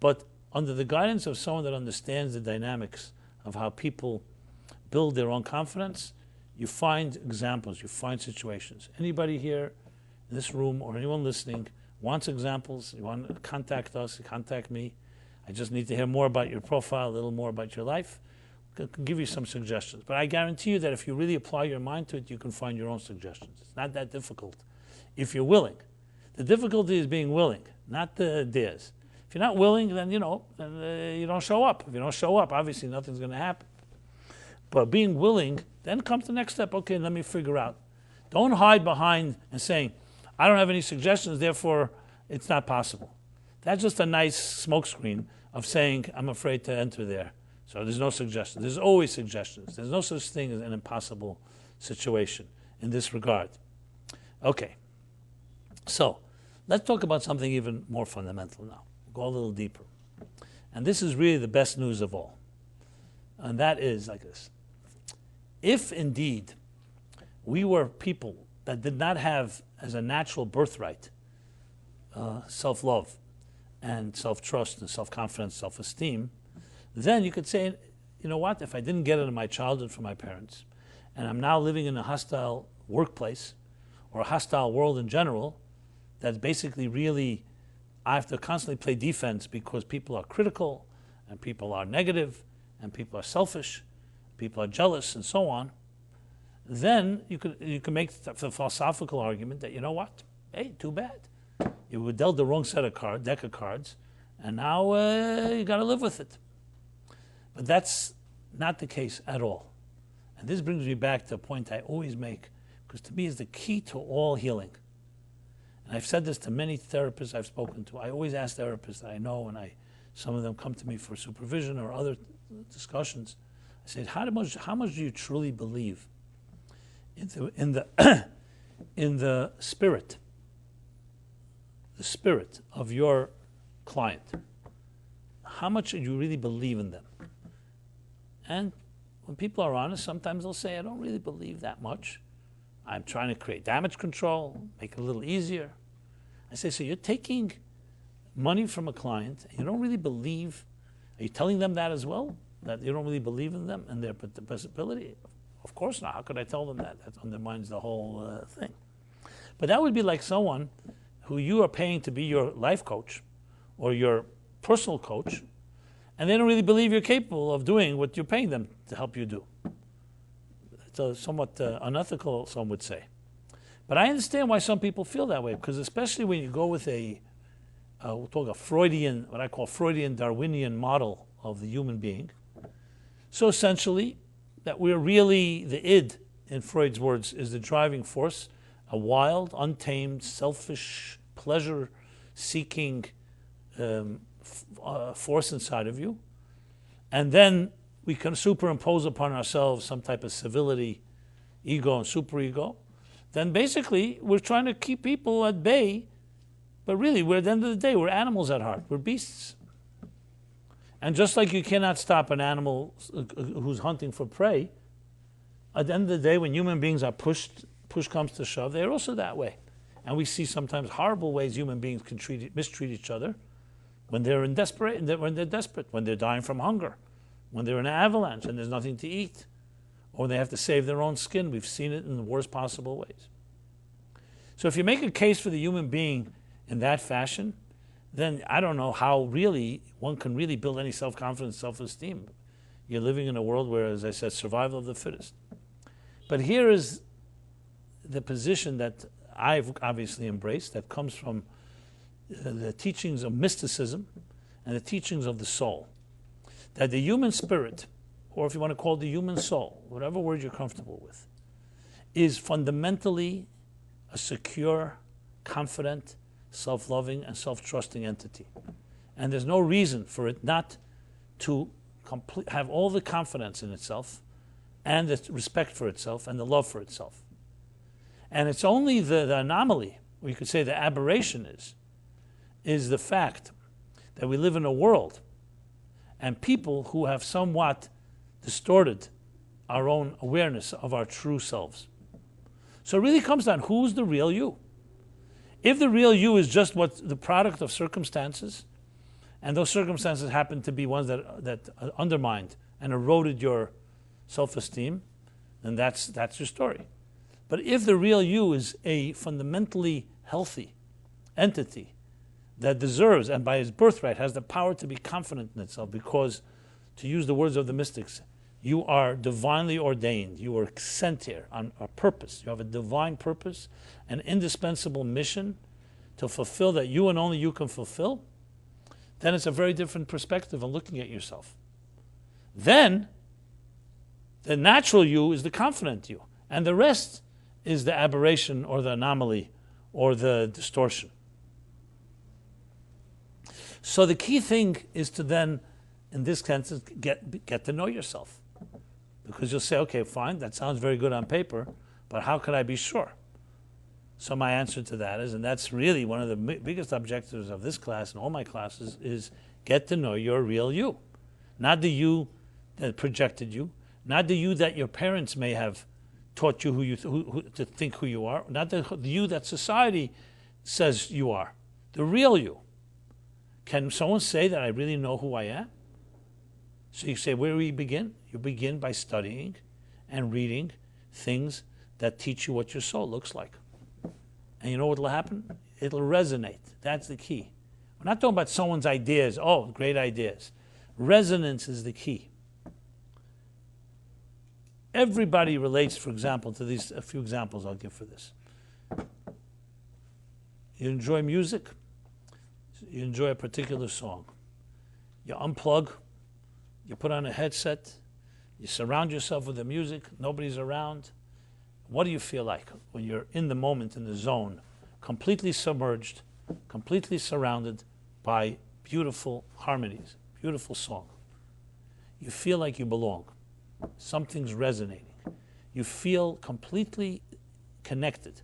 A: But under the guidance of someone that understands the dynamics of how people build their own confidence, you find examples, you find situations. Anybody here in this room or anyone listening wants examples, you want to contact us, contact me. I just need to hear more about your profile, a little more about your life. I can give you some suggestions. But I guarantee you that if you really apply your mind to it, you can find your own suggestions. It's not that difficult if you're willing. The difficulty is being willing, not the ideas. If you're not willing, then, you don't show up. If you don't show up, obviously nothing's going to happen. But being willing, then comes the next step. Okay, let me figure out. Don't hide behind and saying, I don't have any suggestions, therefore it's not possible. That's just a nice smokescreen of saying, I'm afraid to enter there. So there's no suggestions. There's always suggestions. There's no such thing as an impossible situation in this regard. Okay. So let's talk about something even more fundamental now. Go a little deeper. And this is really the best news of all. And that is like this. If indeed we were people that did not have as a natural birthright self-love and self-trust and self-confidence, self-esteem, then you could say, you know what, if I didn't get it in my childhood from my parents, and I'm now living in a hostile workplace or a hostile world in general, that's basically really, I have to constantly play defense because people are critical and people are negative and people are selfish, people are jealous and so on, then you can make the philosophical argument that, you know what, hey, too bad. You were dealt the wrong deck of cards, and now you got to live with it. But that's not the case at all. And this brings me back to a point I always make, because to me is the key to all healing. And I've said this to many therapists I've spoken to. I always ask therapists that I know, and some of them come to me for supervision or other discussions. I say, how much do you truly believe in the spirit of your client? How much do you really believe in them? And when people are honest, sometimes they'll say, I don't really believe that much. I'm trying to create damage control, make it a little easier. I say, so you're taking money from a client, and you don't really believe, are you telling them that as well? That you don't really believe in them and their possibility? Of course not. How could I tell them that? That undermines the whole thing. But that would be like someone who you are paying to be your life coach or your personal coach, and they don't really believe you're capable of doing what you're paying them to help you do. It's somewhat unethical, some would say. But I understand why some people feel that way, because especially when you go with we'll talk a Freudian, what I call Freudian Darwinian model of the human being. So essentially, that we're really, the id, in Freud's words, is the driving force, a wild, untamed, selfish, pleasure-seeking force inside of you. And then we can superimpose upon ourselves some type of civility, ego and superego. Then basically, we're trying to keep people at bay, but really, at the end of the day, we're animals at heart. We're beasts. And just like you cannot stop an animal who's hunting for prey, at the end of the day, when human beings are push comes to shove, they're also that way. And we see sometimes horrible ways human beings can mistreat each other when they're desperate, when they're dying from hunger, when they're in an avalanche and there's nothing to eat, or they have to save their own skin. We've seen it in the worst possible ways. So if you make a case for the human being in that fashion, then I don't know how really one can really build any self-confidence, self-esteem. You're living in a world where, as I said, survival of the fittest. But here is the position that I've obviously embraced, that comes from the teachings of mysticism and the teachings of the soul. That the human spirit, or if you want to call it the human soul, whatever word you're comfortable with, is fundamentally a secure, confident, self-loving, and self-trusting entity. And there's no reason for it not to have all the confidence in itself and the respect for itself and the love for itself. And it's only the anomaly, or you could say the aberration is the fact that we live in a world and people who have somewhat distorted our own awareness of our true selves. So it really comes down, who's the real you? If the real you is just the product of circumstances, and those circumstances happen to be ones that undermined and eroded your self-esteem, then that's your story. But if the real you is a fundamentally healthy entity that deserves, and by his birthright has the power to be confident in itself, because, to use the words of the mystics, you are divinely ordained. You are sent here on a purpose. You have a divine purpose, an indispensable mission to fulfill that you and only you can fulfill. Then it's a very different perspective on looking at yourself. Then, the natural you is the confident you, and the rest is the aberration or the anomaly or the distortion. So the key thing is to then, in this sense, get to know yourself. Because you'll say, okay, fine, that sounds very good on paper, but how could I be sure? So my answer to that is, and that's really one of the biggest objectives of this class and all my classes, is get to know your real you. Not the you that projected you, not the you that your parents may have taught you who to think who you are, not the you that society says you are, the real you. Can someone say that I really know who I am? So you say, where do you begin? You begin by studying and reading things that teach you what your soul looks like. And you know what will happen? It'll resonate. That's the key. We're not talking about someone's ideas. Oh, great ideas. Resonance is the key. Everybody relates, for example, to these, a few examples I'll give for this. You enjoy music, you enjoy a particular song. You unplug, you put on a headset, you surround yourself with the music, nobody's around. What do you feel like when you're in the moment, in the zone, completely submerged, completely surrounded by beautiful harmonies, beautiful song? You feel like you belong. Something's resonating. You feel completely connected.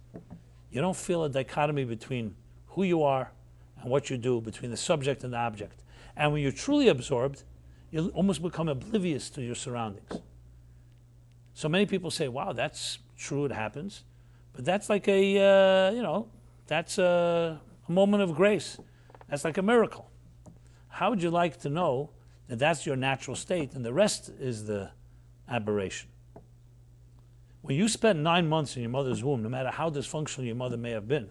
A: You don't feel a dichotomy between who you are and what you do, between the subject and the object. And when you're truly absorbed, you almost become oblivious to your surroundings. So many people say, wow, that's true, it happens. But that's like that's a moment of grace. That's like a miracle. How would you like to know that that's your natural state and the rest is the aberration? When you spent 9 months in your mother's womb, no matter how dysfunctional your mother may have been,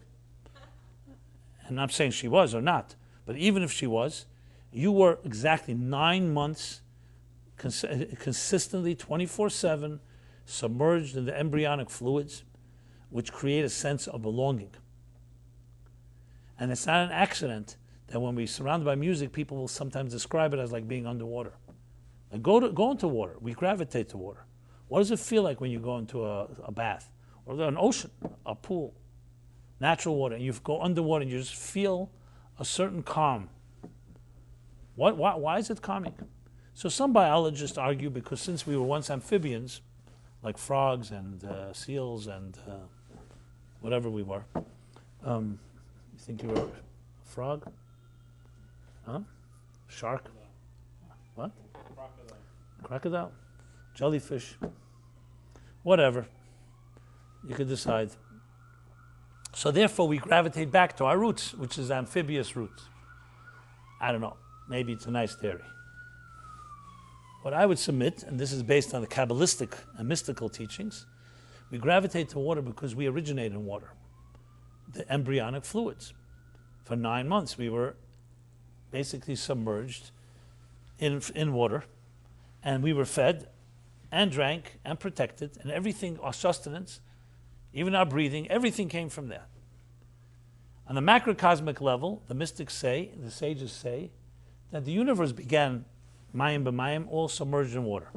A: and I'm saying she was or not, but even if she was, you were exactly 9 months consistently 24/7 submerged in the embryonic fluids, which create a sense of belonging. And it's not an accident that when we're surrounded by music, people will sometimes describe it as like being underwater. Like go into water. We gravitate to water. What does it feel like when you go into a bath or an ocean, a pool, natural water, and you go underwater and you just feel a certain calm? Why is it calming? So some biologists argue because since we were once amphibians, like frogs and seals and whatever we were, you think you were a frog? Huh? Shark? What? Crocodile? Jellyfish? Whatever. You could decide. So therefore we gravitate back to our roots, which is amphibious roots. I don't know. Maybe it's a nice theory. What I would submit, and this is based on the Kabbalistic and mystical teachings, we gravitate to water because we originate in water. The embryonic fluids. For 9 months we were basically submerged in water, and we were fed and drank and protected, and everything, our sustenance, even our breathing, everything came from there. On the macrocosmic level, the mystics say, the sages say, that the universe began mayim b'mayim, all submerged in water.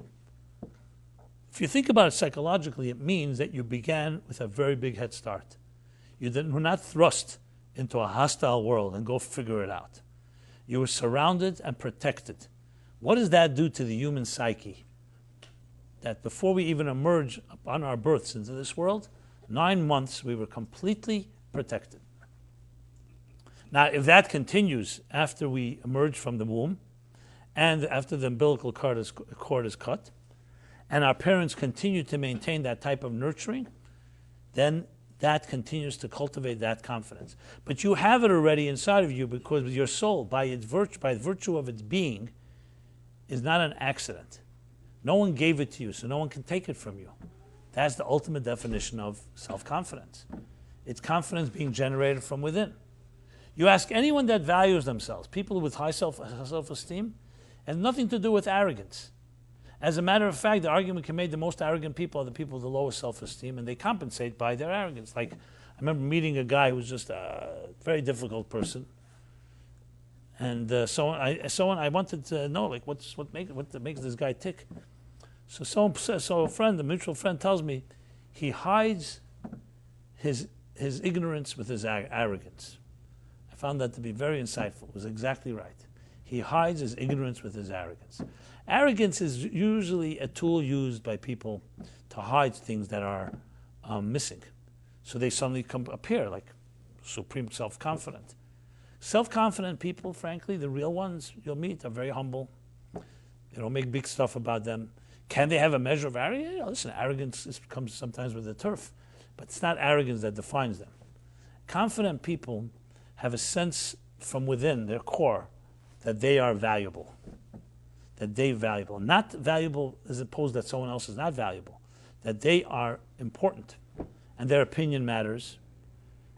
A: If you think about it psychologically, it means that you began with a very big head start. You were not thrust into a hostile world and go figure it out. You were surrounded and protected. What does that do to the human psyche? That before we even emerge upon our births into this world, 9 months we were completely protected. Now, if that continues after we emerge from the womb and after the umbilical cord is cut, and our parents continue to maintain that type of nurturing, then that continues to cultivate that confidence. But you have it already inside of you because your soul, by virtue of its being, is not an accident. No one gave it to you, so no one can take it from you. That's the ultimate definition of self-confidence. It's confidence being generated from within. You ask anyone that values themselves, people with high self-esteem, it has nothing to do with arrogance. As a matter of fact, the argument can be made the most arrogant people are the people with the lowest self-esteem, and they compensate by their arrogance. Like, I remember meeting a guy who was just a very difficult person, and I wanted to know, like, what makes this guy tick. So a friend, a mutual friend, tells me he hides his ignorance with his arrogance. I found that to be very insightful. It was exactly right. He hides his ignorance with his arrogance. Arrogance is usually a tool used by people to hide things that are missing. So they suddenly appear like supreme self-confident. Self-confident people, frankly, the real ones you'll meet are very humble. They don't make big stuff about them. Can they have a measure of arrogance? Listen, arrogance comes sometimes with the turf, but it's not arrogance that defines them. Confident people have a sense from within their core that they are valuable, that they're valuable. Not valuable as opposed that someone else is not valuable, that they are important, and their opinion matters,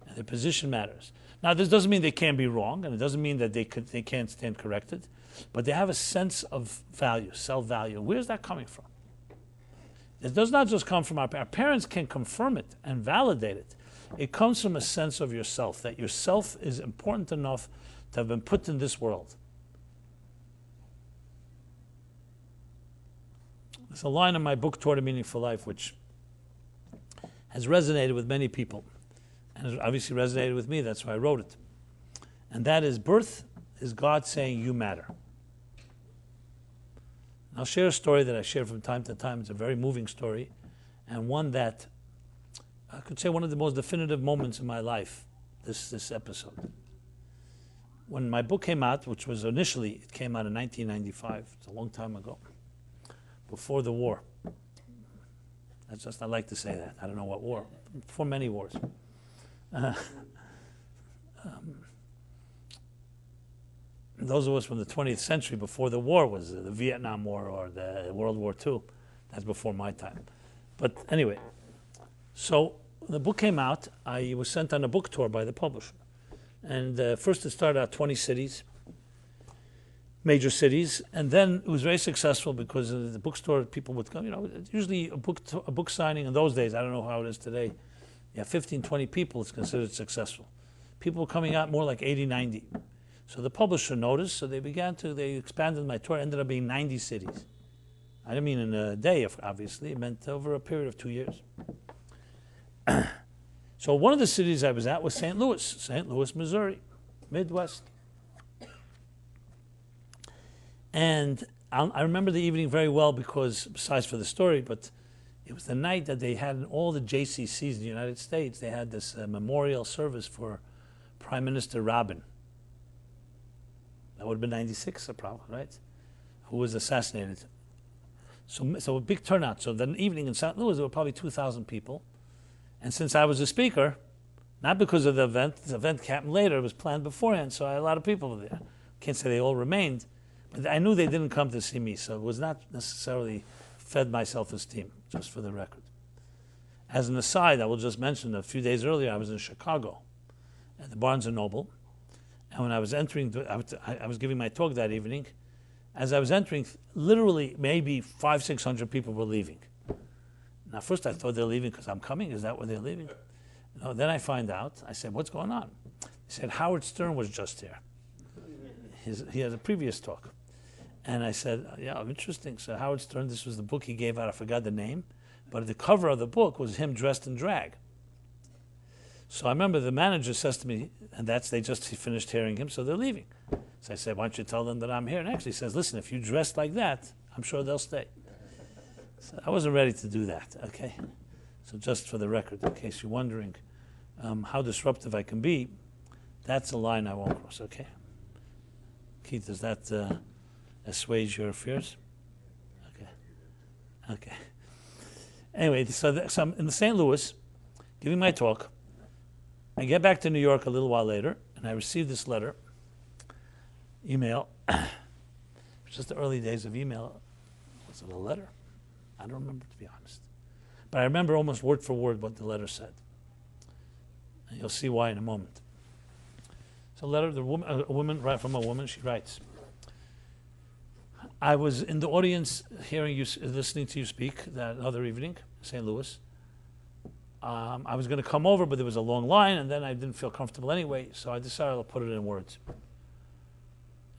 A: and their position matters. Now, this doesn't mean they can't be wrong, and it doesn't mean that they can't stand corrected, but they have a sense of value, self-value. Where's that coming from? It does not just come from our parents can confirm it and validate it. It comes from a sense of yourself, that yourself is important enough to have been put in this world. There's a line in my book, Toward a Meaningful Life, which has resonated with many people. And it obviously resonated with me, that's why I wrote it. And that is, birth is God saying, you matter. And I'll share a story that I share from time to time. It's a very moving story, and one that I could say one of the most definitive moments in my life, this episode. When my book came out, which was initially, it came out in 1995, it's a long time ago, before the war. I like to say that. I don't know what war. Before many wars. Those of us from the 20th century, before the war was the Vietnam War or the World War II. That's before my time. But anyway, so the book came out. I was sent on a book tour by the publisher. And first it started out 20 cities, major cities, and then it was very successful because the bookstore, people would come, usually a book signing in those days, I don't know how it is today, 15, 20 people, it's considered successful. People were coming out more like 80, 90. So the publisher noticed, so they expanded my tour, ended up being 90 cities. I didn't mean in a day, obviously, it meant over a period of 2 years. So one of the cities I was at was St. Louis, Missouri, Midwest. And I remember the evening very well because, besides for the story, but it was the night that they had in all the JCCs in the United States, they had this memorial service for Prime Minister Rabin. That would have been 96, probably, right? Who was assassinated. So a big turnout. So the evening in St. Louis, there were probably 2,000 people. And since I was a speaker, not because of the event happened later, it was planned beforehand, so I had a lot of people there. Can't say they all remained, but I knew they didn't come to see me, so it was not necessarily fed my self-esteem, just for the record. As an aside, I will just mention a few days earlier, I was in Chicago at the Barnes & Noble, and when I was entering, I was giving my talk that evening. As I was entering, literally maybe 500-600 people were leaving. Now, first I thought they're leaving because I'm coming. Is that why they're leaving? No, then I find out. I said, what's going on? He said, Howard Stern was just here. He had a previous talk. And I said, yeah, interesting. So Howard Stern, this was the book he gave out. I forgot the name. But the cover of the book was him dressed in drag. So I remember the manager says to me, and they just finished hearing him, so they're leaving. So I said, why don't you tell them that I'm here? And actually he says, listen, if you dress like that, I'm sure they'll stay. So I wasn't ready to do that, okay? So just for the record, in case you're wondering how disruptive I can be, that's a line I won't cross, okay? Keith, does that assuage your fears? Okay. Anyway, so I'm in St. Louis, giving my talk. I get back to New York a little while later, and I received this email. It's just the early days of email. Was it a letter? I don't remember, to be honest. But I remember almost word for word what the letter said. And you'll see why in a moment. So a woman, right from a woman, she writes, I was in the audience hearing you, listening to you speak that other evening, St. Louis. I was going to come over, but there was a long line, and then I didn't feel comfortable anyway, so I decided to put it in words.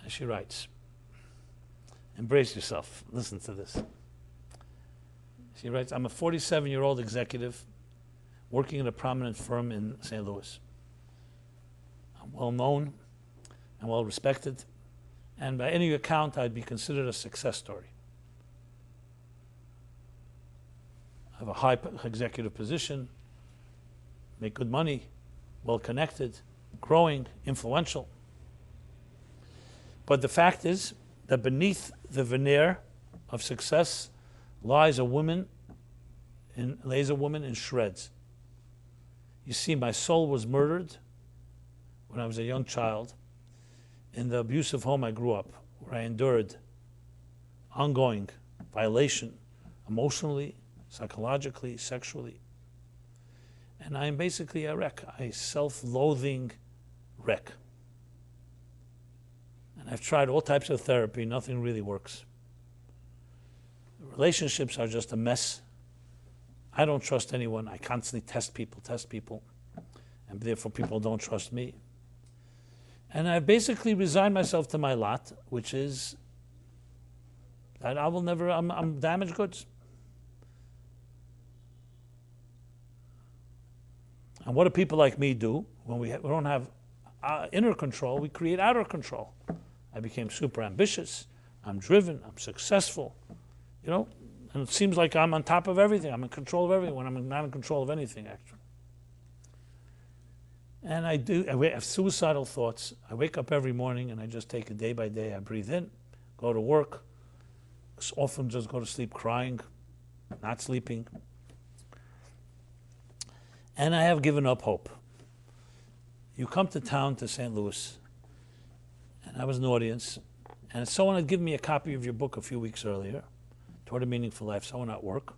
A: And she writes, embrace yourself. Listen to this. She writes, I'm a 47-year-old executive working in a prominent firm in St. Louis. I'm well known and well respected, and by any account, I'd be considered a success story. I have a high executive position, make good money, well connected, growing, influential. But the fact is that beneath the veneer of success lays a woman in shreds. You see, my soul was murdered when I was a young child in the abusive home I grew up, where I endured ongoing violation, emotionally, psychologically, sexually. And I am basically a wreck, a self-loathing wreck. And I've tried all types of therapy, nothing really works. Relationships are just a mess. I don't trust anyone. I constantly test people, and therefore people don't trust me. And I've basically resigned myself to my lot, which is that I will never, I'm damaged goods. And what do people like me do when we don't have inner control? We create outer control. I became super ambitious. I'm driven. I'm successful. And it seems like I'm on top of everything. I'm in control of everything when I'm not in control of anything, actually. And I have suicidal thoughts. I wake up every morning and I just take it day by day. I breathe in, go to work, often just go to sleep crying, not sleeping. And I have given up hope. You come to town, to St. Louis, and I was an audience, and someone had given me a copy of your book a few weeks earlier, Toward a Meaningful Life, someone at work.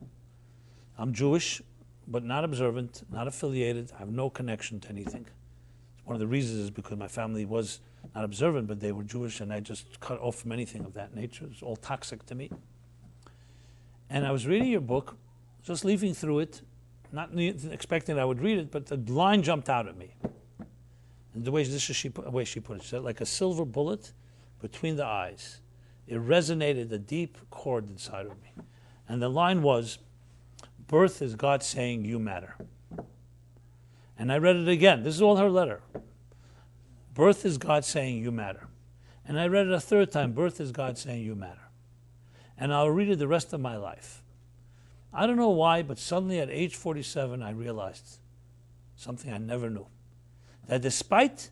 A: I'm Jewish, but not observant, not affiliated. I have no connection to anything. One of the reasons is because my family was not observant, but they were Jewish, and I just cut off from anything of that nature. It was all toxic to me. And I was reading your book, just leafing through it, not expecting I would read it, but the line jumped out at me. And the way she put it, she said, like a silver bullet between the eyes. It resonated a deep chord inside of me. And the line was, birth is God saying you matter. And I read it again. This is all her letter. Birth is God saying you matter. And I read it a third time. Birth is God saying you matter. And I'll read it the rest of my life. I don't know why, but suddenly at age 47, I realized something I never knew. That despite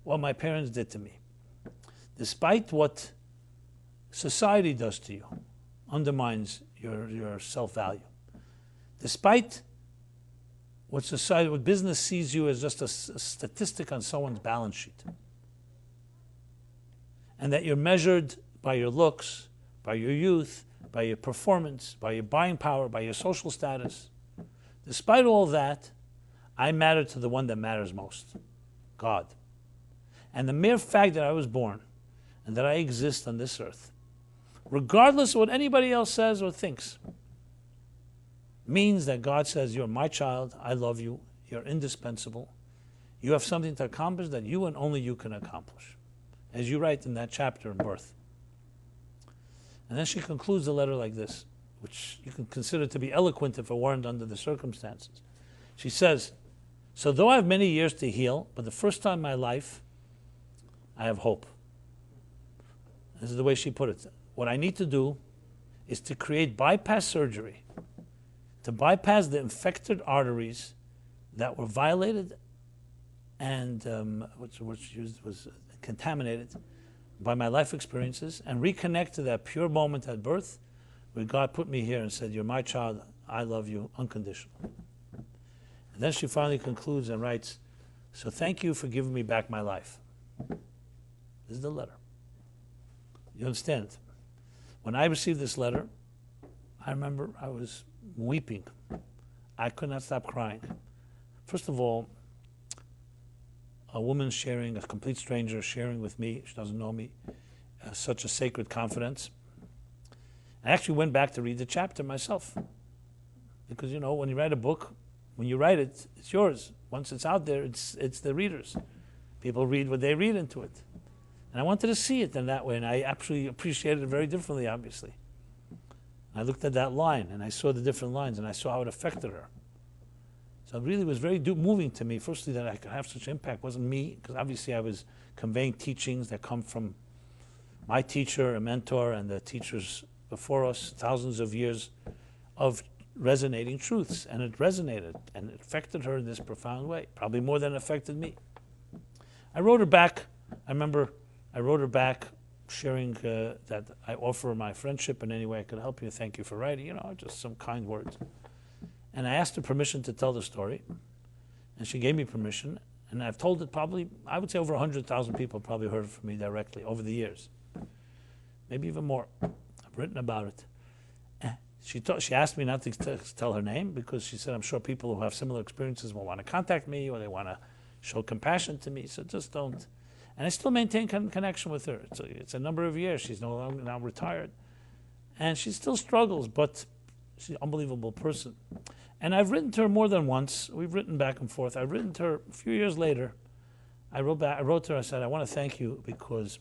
A: what my parents did to me, despite what society does to you, undermines your self-value, despite what business sees you as just a statistic on someone's balance sheet, and that you're measured by your looks, by your youth, by your performance, by your buying power, by your social status. Despite all that, I matter to the one that matters most, God. And the mere fact that I was born and that I exist on this earth, regardless of what anybody else says or thinks, means that God says, you're my child, I love you, you're indispensable, you have something to accomplish that you and only you can accomplish, as you write in that chapter in Birth. And then she concludes the letter like this, which you can consider to be eloquent if it weren't under the circumstances. She says, so though I have many years to heal, but the first time in my life, I have hope. This is the way she put it. What I need to do is to create bypass surgery, to bypass the infected arteries that were violated and which was contaminated by my life experiences, and reconnect to that pure moment at birth where God put me here and said, you're my child, I love you unconditionally. And then she finally concludes and writes, so thank you for giving me back my life. This is the letter. You understand? When I received this letter, I remember I was weeping. I could not stop crying. First of all, a woman sharing, a complete stranger sharing with me, she doesn't know me, such a sacred confidence. I actually went back to read the chapter myself. Because, when you write a book, when you write it, it's yours. Once it's out there, it's the readers. People read what they read into it. And I wanted to see it in that way, and I actually appreciated it very differently, obviously. I looked at that line, and I saw the different lines, and I saw how it affected her. So it really was very moving to me, firstly, that I could have such impact. It wasn't me, because obviously I was conveying teachings that come from my teacher, a mentor, and the teachers before us, thousands of years of resonating truths. And it resonated, and it affected her in this profound way, probably more than it affected me. I wrote her back. I remember I wrote her back sharing that I offer my friendship in any way I could help you. Thank you for writing, just some kind words. And I asked her permission to tell the story, and she gave me permission. And I've told it probably, I would say over 100,000 people probably heard from me directly over the years. Maybe even more. I've written about it. She asked me not to tell her name because she said, I'm sure people who have similar experiences will want to contact me or they want to show compassion to me, so just don't. And I still maintain connection with her. It's a number of years. She's no longer now retired. And she still struggles, but she's an unbelievable person. And I've written to her more than once. We've written back and forth. I've written to her a few years later. I wrote to her, I said, I want to thank you because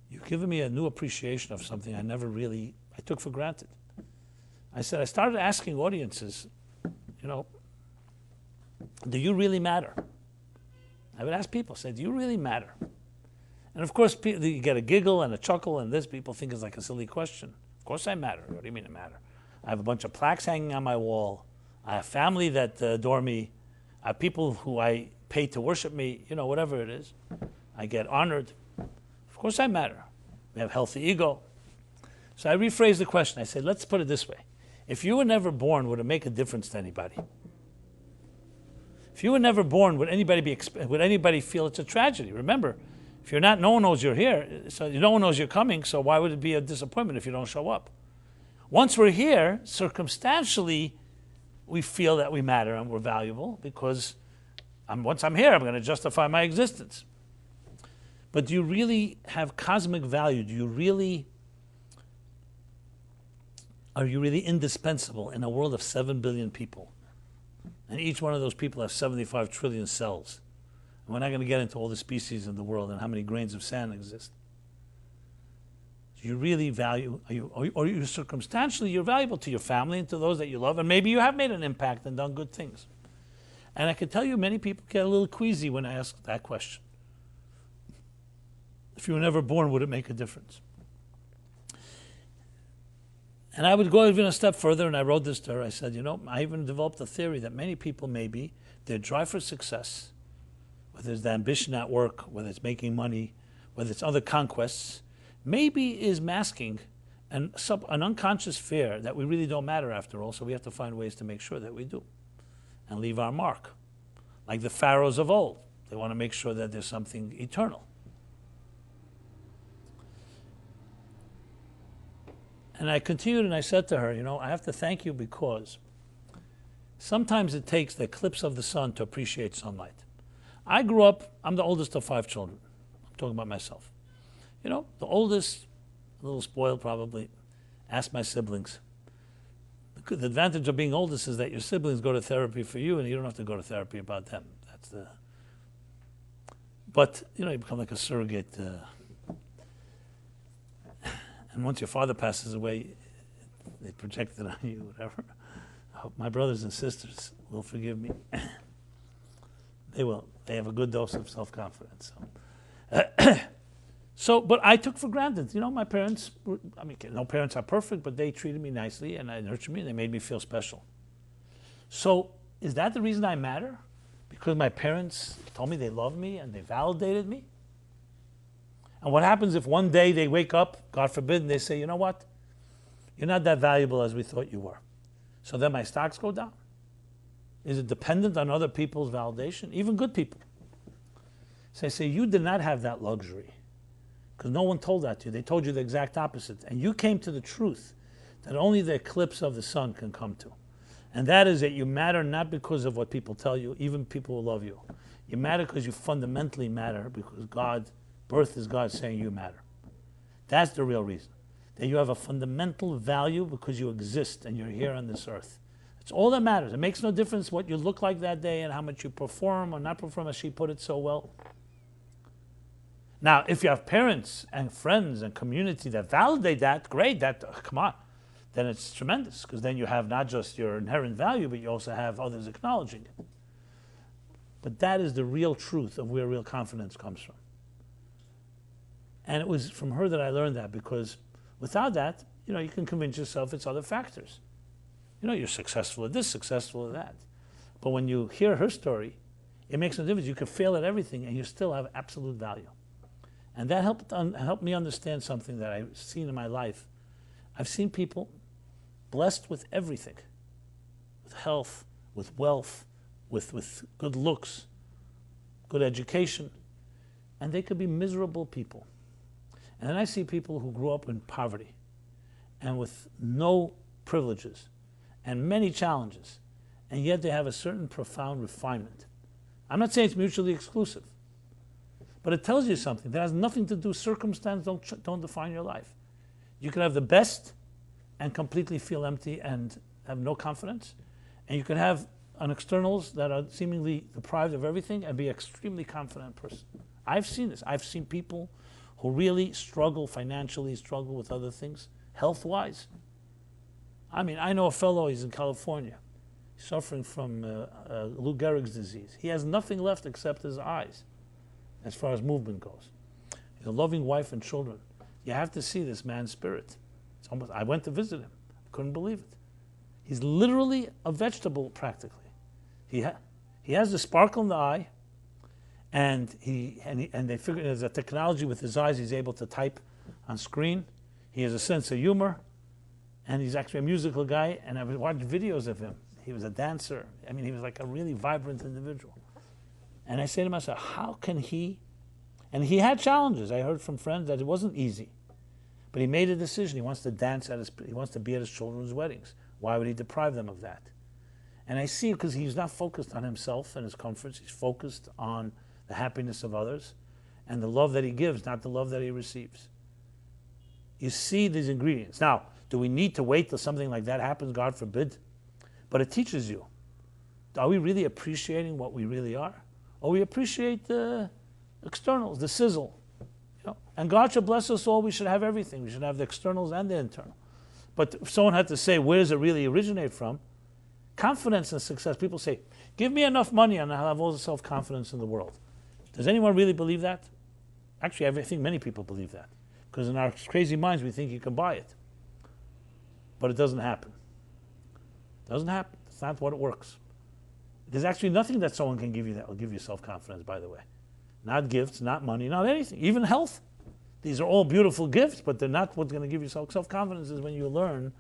A: you've given me a new appreciation of something I took for granted. I said, I started asking audiences, do you really matter? I would ask people, say, do you really matter? And of course, you get a giggle and a chuckle, and this people think is like a silly question. Of course I matter. What do you mean I matter? I have a bunch of plaques hanging on my wall. I have family that adore me. I have people who I pay to worship me, whatever it is. I get honored. Of course I matter. We have healthy ego. So I rephrased the question. I said, let's put it this way. If you were never born, would it make a difference to anybody? If you were never born, would anybody feel it's a tragedy? Remember, if you're not, no one knows you're here, so no one knows you're coming, so why would it be a disappointment if you don't show up? Once we're here, circumstantially, we feel that we matter and we're valuable because once I'm here, I'm going to justify my existence. But do you really have cosmic value? Are you really indispensable in a world of 7 billion people? And each one of those people has 75 trillion cells. And we're not going to get into all the species in the world and how many grains of sand exist. Do you really value, or you circumstantially, you're valuable to your family and to those that you love, and maybe you have made an impact and done good things. And I can tell you many people get a little queasy when I ask that question. If you were never born, would it make a difference? And I would go even a step further, and I wrote this to her. I said, I even developed a theory that many people maybe, their drive for success, whether it's the ambition at work, whether it's making money, whether it's other conquests, maybe is masking an unconscious fear that we really don't matter after all, so we have to find ways to make sure that we do and leave our mark. Like the pharaohs of old. They want to make sure that there's something eternal. And I continued and I said to her, I have to thank you because sometimes it takes the eclipse of the sun to appreciate sunlight. I grew up, I'm the oldest of 5 children. I'm talking about myself. The oldest, a little spoiled probably, asked my siblings. The advantage of being oldest is that your siblings go to therapy for you and you don't have to go to therapy about them. But, you become like a surrogate. And once your father passes away, they project it on you, whatever. I hope my brothers and sisters will forgive me. They will. They have a good dose of self-confidence. But I took for granted. My parents, no parents are perfect, but they treated me nicely and they nurtured me and they made me feel special. So is that the reason I matter? Because my parents told me they loved me and they validated me? And what happens if one day they wake up, God forbid, and they say, you know what? You're not that valuable as we thought you were. So then my stocks go down. Is it dependent on other people's validation? Even good people. So I say, you did not have that luxury. Because no one told that to you. They told you the exact opposite. And you came to the truth that only the eclipse of the sun can come to. And that is that you matter not because of what people tell you, even people who love you. You matter because you fundamentally matter, because birth is God saying you matter. That's the real reason. That you have a fundamental value because you exist and you're here on this earth. It's all that matters. It makes no difference what you look like that day and how much you perform or not perform, as she put it so well. Now, if you have parents and friends and community that validate that, great, come on. Then it's tremendous, because then you have not just your inherent value, but you also have others acknowledging it. But that is the real truth of where real confidence comes from. And it was from her that I learned that, because without that, you can convince yourself it's other factors. You're successful at this, successful at that. But when you hear her story, it makes no difference. You can fail at everything and you still have absolute value. And that helped me understand something that I've seen in my life. I've seen people blessed with everything, with health, with wealth, with good looks, good education, and they could be miserable people. And then I see people who grew up in poverty and with no privileges and many challenges, and yet they have a certain profound refinement. I'm not saying it's mutually exclusive, but it tells you something. That has nothing to do, circumstance don't define your life. You can have the best and completely feel empty and have no confidence, and you can have an externals that are seemingly deprived of everything and be an extremely confident person. I've seen this. I've seen people who really struggle financially, struggle with other things, health-wise. I mean, I know a fellow, he's in California, suffering from Lou Gehrig's disease. He has nothing left except his eyes, as far as movement goes. He's a loving wife and children. You have to see this man's spirit. It's almost, I went to visit him. I couldn't believe it. He's literally a vegetable, practically. He has the sparkle in the eye, and they figure there's a technology with his eyes. He's able to type on screen. He has a sense of humor, and he's actually a musical guy. And I've watched videos of him. He was a dancer. I mean, he was like a really vibrant individual. And I say to myself, how can he? And he had challenges. I heard from friends that it wasn't easy, but he made a decision. He wants to dance he wants to be at his children's weddings. Why would he deprive them of that? And I see, because he's not focused on himself and his comforts. He's focused on the happiness of others and the love that he gives, not the love that he receives. You see these ingredients. Now, do we need to wait till something like that happens? God forbid. But it teaches you. Are we really appreciating what we really are? Or we appreciate the externals, the sizzle? You know? And God should bless us all. We should have everything. We should have the externals and the internal. But if someone had to say, where does it really originate from? Confidence and success. People say, give me enough money and I'll have all the self-confidence in the world. Does anyone really believe that? Actually, I think many people believe that. Because in our crazy minds, we think you can buy it. But it doesn't happen. It doesn't happen. It's not what it works. There's actually nothing that someone can give you that will give you self-confidence, by the way. Not gifts, not money, not anything. Even health. These are all beautiful gifts, but they're not what's going to give you self-confidence. Is when you learn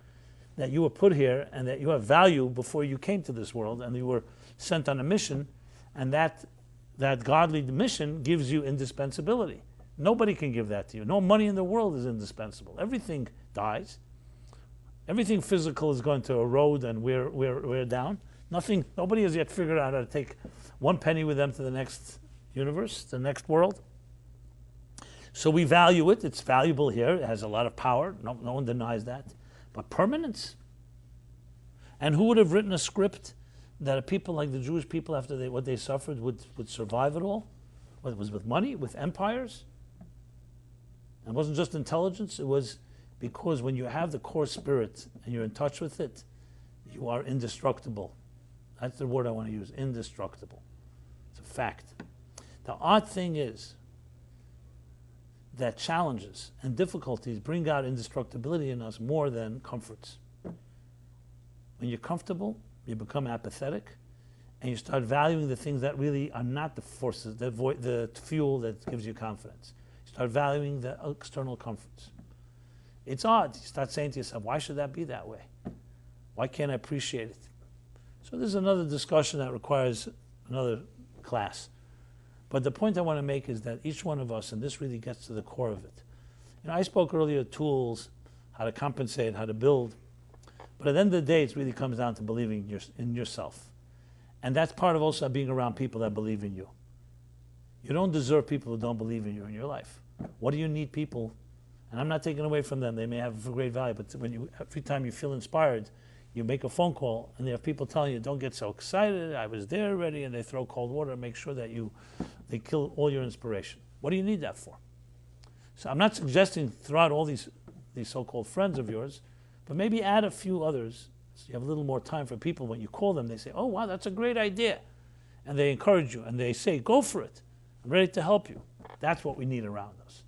A: that you were put here and that you have value before you came to this world, and you were sent on a mission, and that godly mission gives you indispensability. Nobody can give that to you. No money in the world is indispensable. Everything dies. Everything physical is going to erode and wear down. Nobody has yet figured out how to take one penny with them to the next universe, the next world. So we value it. It's valuable here. It has a lot of power. No one denies that. But permanence. And who would have written a script that people like the Jewish people, after what they suffered, would survive it all? Well, it was with money, with empires. And it wasn't just intelligence. It was because when you have the core spirit and you're in touch with it, you are indestructible. That's the word I want to use, indestructible. It's a fact. The odd thing is that challenges and difficulties bring out indestructibility in us more than comforts. When you're comfortable, you become apathetic, and you start valuing the things that really are not the forces, the fuel that gives you confidence. You start valuing the external comforts. It's odd. You start saying to yourself, why should that be that way? Why can't I appreciate it? So there's another discussion that requires another class. But the point I want to make is that each one of us, and this really gets to the core of it. You know, I spoke earlier tools, how to compensate, how to build. But at the end of the day, it really comes down to believing in yourself. And that's part of also being around people that believe in you. You don't deserve people who don't believe in you in your life. What do you need people? And I'm not taking away from them. They may have great value. But every time you feel inspired, you make a phone call, and there are people telling you, don't get so excited, I was there already, and they throw cold water and make sure that they kill all your inspiration. What do you need that for? So I'm not suggesting throughout all these so-called friends of yours, but maybe add a few others so you have a little more time for people. When you call them, they say, oh, wow, that's a great idea. And they encourage you, and they say, go for it. I'm ready to help you. That's what we need around us.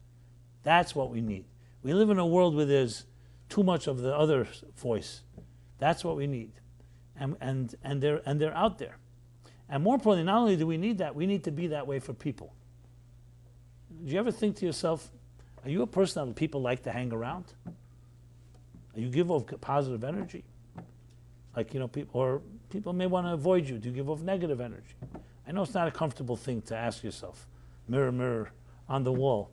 A: That's what we need. We live in a world where there's too much of the other voice. That's what we need. And they're out there. And more importantly, not only do we need that, we need to be that way for people. Do you ever think to yourself, are you a person that people like to hang around? You give off positive energy? Like, people may want to avoid you. Do you give off negative energy? I know it's not a comfortable thing to ask yourself. Mirror, mirror on the wall.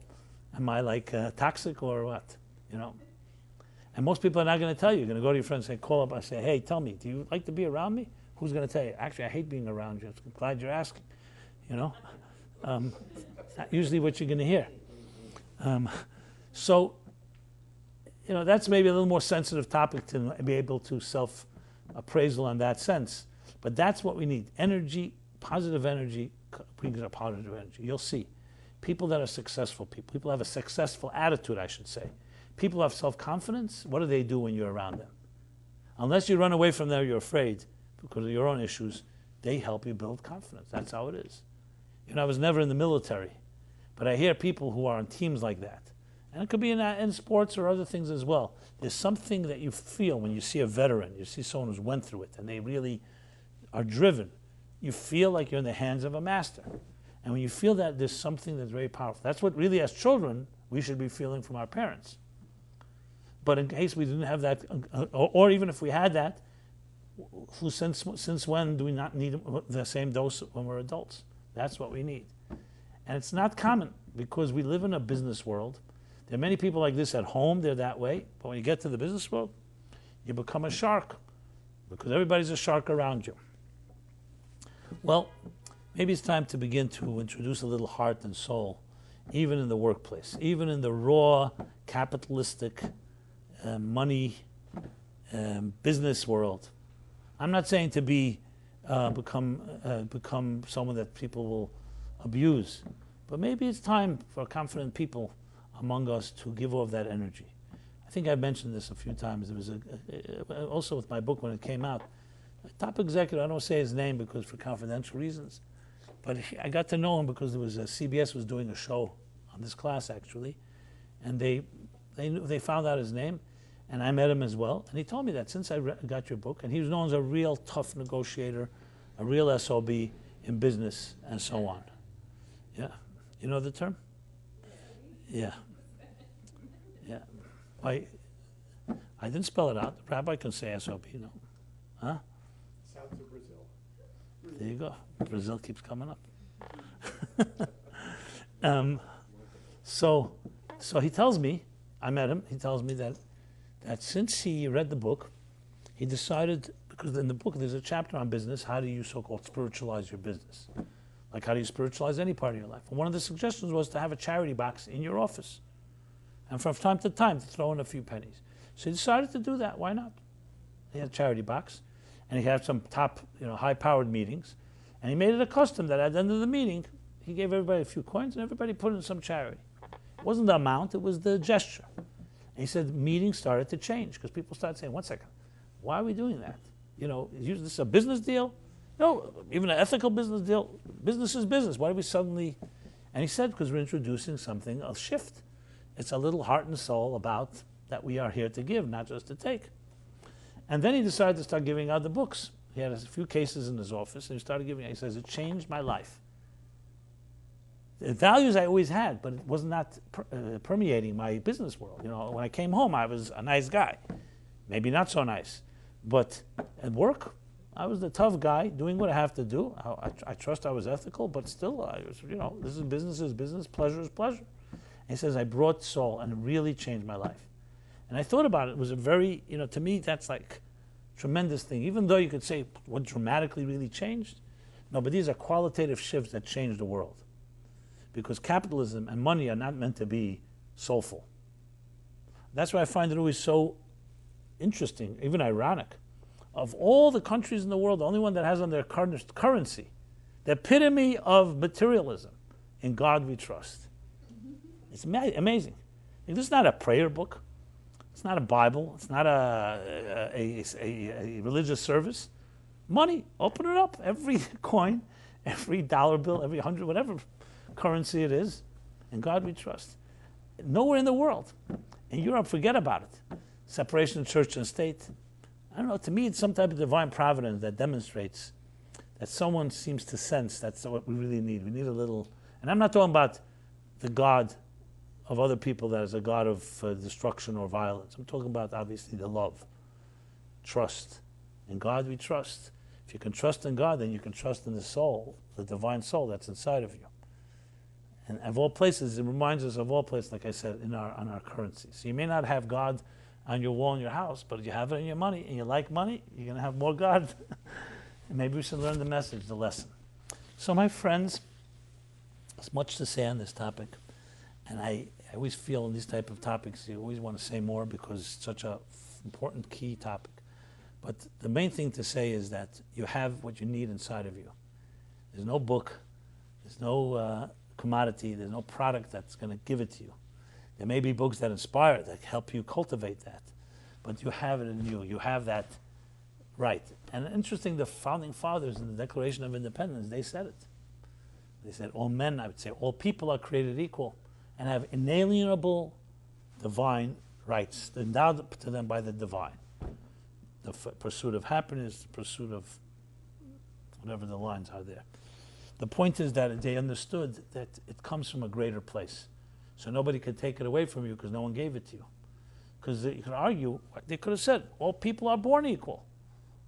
A: Am I toxic or what? And most people are not going to tell you. You're going to go to your friends and call up and say, hey, tell me, do you like to be around me? Who's going to tell you? Actually, I hate being around you. I'm glad you're asking. It's not usually what you're going to hear. So, that's maybe a little more sensitive topic to be able to self-appraisal in that sense. But that's what we need. Energy, positive energy brings a positive energy. You'll see. People that are successful, people have a successful attitude, I should say. People have self-confidence. What do they do when you're around them? Unless you run away from them, you're afraid because of your own issues, they help you build confidence. That's how it is. I was never in the military, but I hear people who are on teams like that. And it could be in sports or other things as well. There's something that you feel when you see a veteran, you see someone who's went through it, and they really are driven. You feel like you're in the hands of a master. And when you feel that, there's something that's very powerful. That's what really, as children, we should be feeling from our parents. But in case we didn't have that, or even if we had that, since when do we not need the same dose when we're adults? That's what we need. And it's not common because we live in a business world. There are many people like this at home, they're that way. But when you get to the business world, you become a shark because everybody's a shark around you. Well, maybe it's time to begin to introduce a little heart and soul, even in the workplace, even in the raw, capitalistic, money, business world. I'm not saying to become someone that people will abuse, but maybe it's time for confident people among us to give off that energy. I think I've mentioned this a few times. There was also with my book when it came out, a top executive, I don't say his name because for confidential reasons, but I got to know him because there was CBS was doing a show on this class actually, and they found out his name, and I met him as well, and he told me that since I got your book, and he was known as a real tough negotiator, a real SOB in business, and so on. Yeah, you know the term? Yeah. Yeah. I didn't spell it out. The rabbi can say SOB, Huh?
B: South of Brazil.
A: There you go. Brazil keeps coming up. So he tells me, I met him, he tells me that since he read the book, he decided, because in the book there's a chapter on business, how do you so-called spiritualize your business? Like how do you spiritualize any part of your life? And one of the suggestions was to have a charity box in your office. And from time to time to throw in a few pennies. So he decided to do that. Why not? He had a charity box. And he had some top, high-powered meetings. And he made it a custom that at the end of the meeting, he gave everybody a few coins and everybody put in some charity. It wasn't the amount, it was the gesture. And he said meetings started to change because people started saying, 1 second, why are we doing that? Is this a business deal? No, even an ethical business deal. Business is business. Why do we suddenly... And he said, because we're introducing something, a shift. It's a little heart and soul about that we are here to give, not just to take. And then he decided to start giving out the books. He had a few cases in his office, and he started giving out. He says, it changed my life. The values I always had, but it was not permeating my business world. When I came home, I was a nice guy. Maybe not so nice. But at work, I was the tough guy doing what I have to do. I trust I was ethical, but still, I was, this is business, pleasure is pleasure. And he says, I brought soul, and it really changed my life. And I thought about it. It was a very, to me, that's like a tremendous thing. Even though you could say what dramatically really changed. No, but these are qualitative shifts that change the world. Because capitalism and money are not meant to be soulful. That's why I find it always so interesting, even ironic. Of all the countries in the world, the only one that has on their currency, the epitome of materialism, in God we trust. It's amazing. This is not a prayer book. It's not a Bible. It's not a religious service. Money, open it up. Every coin, every dollar bill, every 100, whatever currency it is, in God we trust. Nowhere in the world. In Europe, forget about it. Separation of church and state. I don't know, to me it's some type of divine providence that demonstrates that someone seems to sense that's what we really need. We need a little, and I'm not talking about the God of other people that is a God of destruction or violence. I'm talking about, obviously, the love, trust. In God we trust. If you can trust in God, then you can trust in the soul, the divine soul that's inside of you. And of all places, it reminds us of all places, like I said, on our currency. So you may not have God on your wall in your house, but if you have it in your money and you like money, you're going to have more God. And maybe we should learn the message, the lesson. So my friends, there's much to say on this topic. And I always feel in these type of topics, you always want to say more because it's such an important key topic. But the main thing to say is that you have what you need inside of you. There's no book, there's no commodity, there's no product that's going to give it to you. There may be books that inspire, that help you cultivate that. But you have it in you. You have that right. And interesting, the founding fathers in the Declaration of Independence, they said it. They said, all men, I would say, all people are created equal and have inalienable divine rights endowed to them by the divine. The pursuit of happiness, the pursuit of whatever the lines are there. The point is that they understood that it comes from a greater place. So nobody could take it away from you because no one gave it to you. Because you could argue, they could have said, all people are born equal.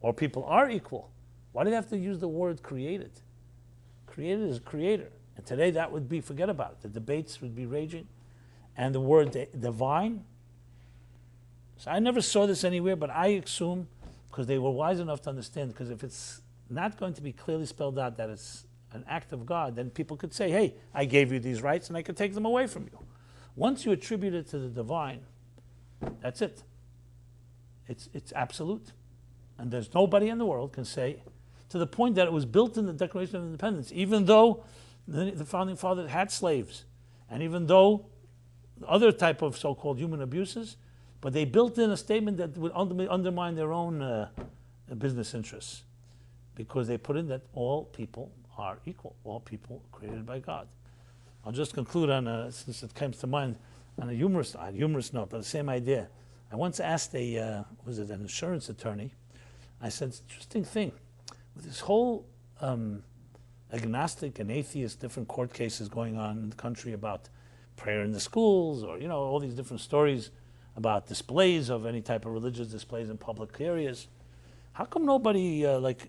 A: Or people are equal. Why do they have to use the word created? Created is creator. And today that would be, forget about it. The debates would be raging. And the word divine. So I never saw this anywhere, but I assume, because they were wise enough to understand, because if it's not going to be clearly spelled out that it's an act of God, then people could say, hey, I gave you these rights and I could take them away from you. Once you attribute it to the divine, that's it. It's absolute. And there's nobody in the world can say, to the point that it was built in the Declaration of Independence, even though the founding fathers had slaves, and even though other type of so-called human abuses, but they built in a statement that would undermine their own business interests, because they put in that all people are equal, all people created by God. I'll just conclude on, since it comes to mind, on a humorous note, but the same idea. I once asked an insurance attorney, I said, it's an interesting thing, with this whole agnostic and atheist different court cases going on in the country about prayer in the schools, or all these different stories about displays of any type of religious displays in public areas. How come nobody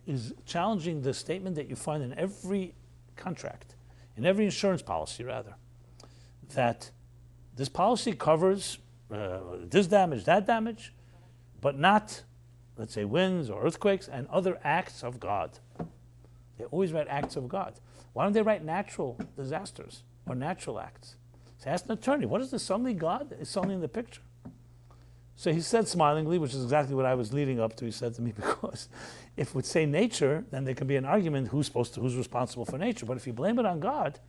A: is challenging the statement that you find in every contract, in every insurance policy rather, that this policy covers this damage, that damage, but not, let's say, winds or earthquakes and other acts of God. They always write acts of God. Why don't they write natural disasters or natural acts? So ask an attorney, what is this? Suddenly God is suddenly in the picture. So he said smilingly, which is exactly what I was leading up to, he said to me, because if it would say nature, then there could be an argument who's responsible for nature. But if you blame it on God,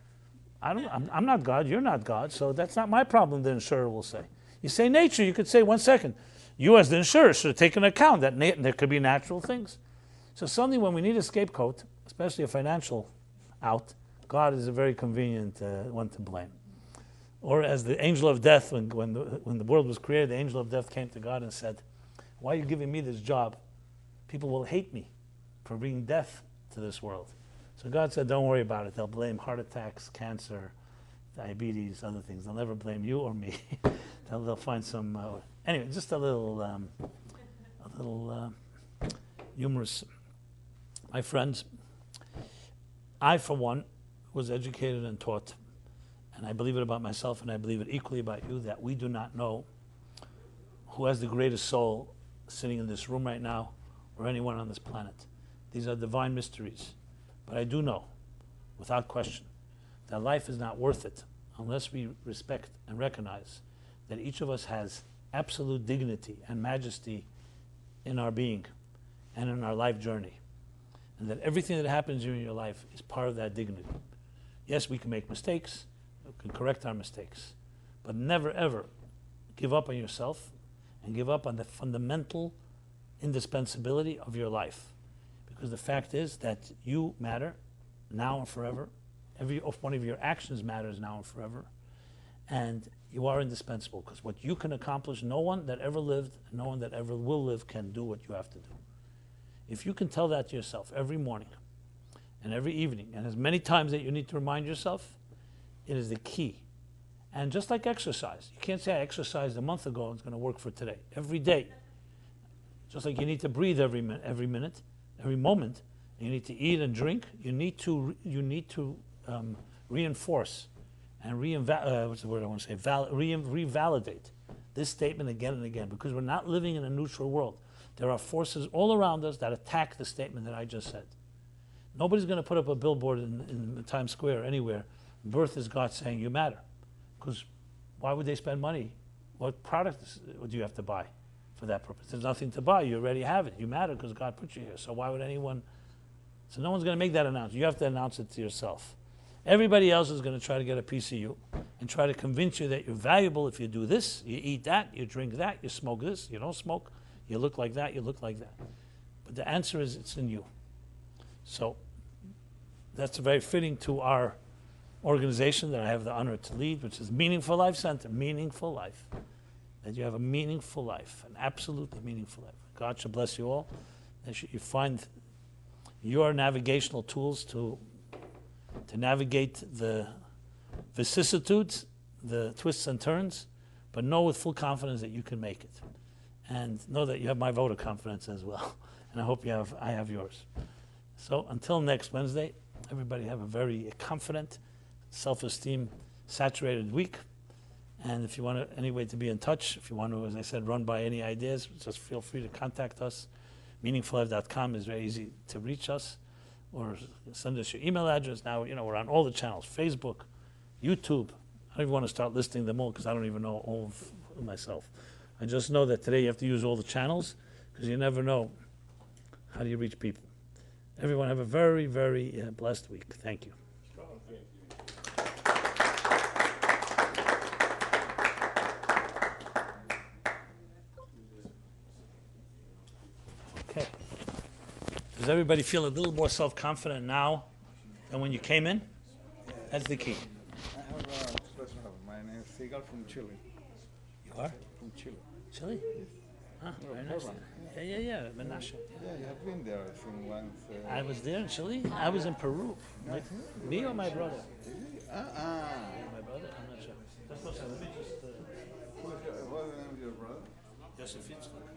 A: I'm not God, you're not God, so that's not my problem, the insurer will say. You say nature, you could say, 1 second, you as the insurer should have taken account that there could be natural things. So suddenly when we need a scapegoat, especially a financial out, God is a very convenient one to blame. Or as the angel of death, when the world was created, the angel of death came to God and said, why are you giving me this job? People will hate me for bringing death to this world. So God said, don't worry about it. They'll blame heart attacks, cancer, diabetes, other things. They'll never blame you or me. They'll find some... anyway, just a little humorous. My friends, I, for one, was educated and taught, and I believe it about myself, and I believe it equally about you, that we do not know who has the greatest soul sitting in this room right now, or anyone on this planet. These are divine mysteries. But I do know, without question, that life is not worth it unless we respect and recognize that each of us has absolute dignity and majesty in our being and in our life journey. And that everything that happens in your life is part of that dignity. Yes, we can make mistakes, we can correct our mistakes, but never ever give up on yourself and give up on the fundamental indispensability of your life. Because the fact is that you matter now and forever. Every one of your actions matters now and forever. And you are indispensable, because what you can accomplish, no one that ever lived, no one that ever will live can do what you have to do. If you can tell that to yourself every morning and every evening, and as many times that you need to remind yourself, it is the key And just like exercise, you can't say I exercised a month ago and it's going to work for today. Every day. Just like you need to breathe every minute, every moment, you need to eat and drink, you need to reinforce and revalidate this statement again and again, because we're not living in a neutral world. There are forces all around us that attack the statement that I just said. Nobody's going to put up a billboard in Times Square anywhere, birth is God saying you matter. Because why would they spend money? What products do you have to buy for that purpose? There's nothing to buy. You already have it. You matter because God put you here. So why would anyone? So no one's going to make that announcement. You have to announce it to yourself. Everybody else is going to try to get a piece of you and try to convince you that you're valuable if you do this, you eat that, you drink that, you smoke this, you don't smoke, you look like that, you look like that. But the answer is it's in you. So that's very fitting to our organization that I have the honor to lead, which is Meaningful Life Center. Meaningful life. That you have a meaningful life, an absolutely meaningful life. God should bless you all. That you find your navigational tools to navigate the vicissitudes, the twists and turns, but know with full confidence that you can make it. And know that you have my vote of confidence as well. And I hope I have yours. So until next Wednesday, everybody have a very confident, self-esteem saturated week. And if you want any way to be in touch, if you want to, as I said, run by any ideas, just feel free to contact us. meaningfullife.com is very easy to reach us, or send us your email address. Now, we're on all the channels, Facebook, YouTube. I don't even want to start listing them all because I don't even know all of myself. I just know that today you have to use all the channels because you never know how do you reach people. Everyone have a very, very blessed week. Thank you. Okay. Does everybody feel a little more self-confident now than when you came in? That's the key.
B: I have a question. My name is Seagal from Chile.
A: You are?
B: From Chile.
A: Chile? Huh, very nice. Yeah. Menashe.
B: Yeah, you have been there, I think, once.
A: I was there in Chile. I was in Peru. Me or my brother?
B: My
A: brother? I'm not sure. Let me just...
B: What was the name of your brother?
A: Yosef Yitzchak.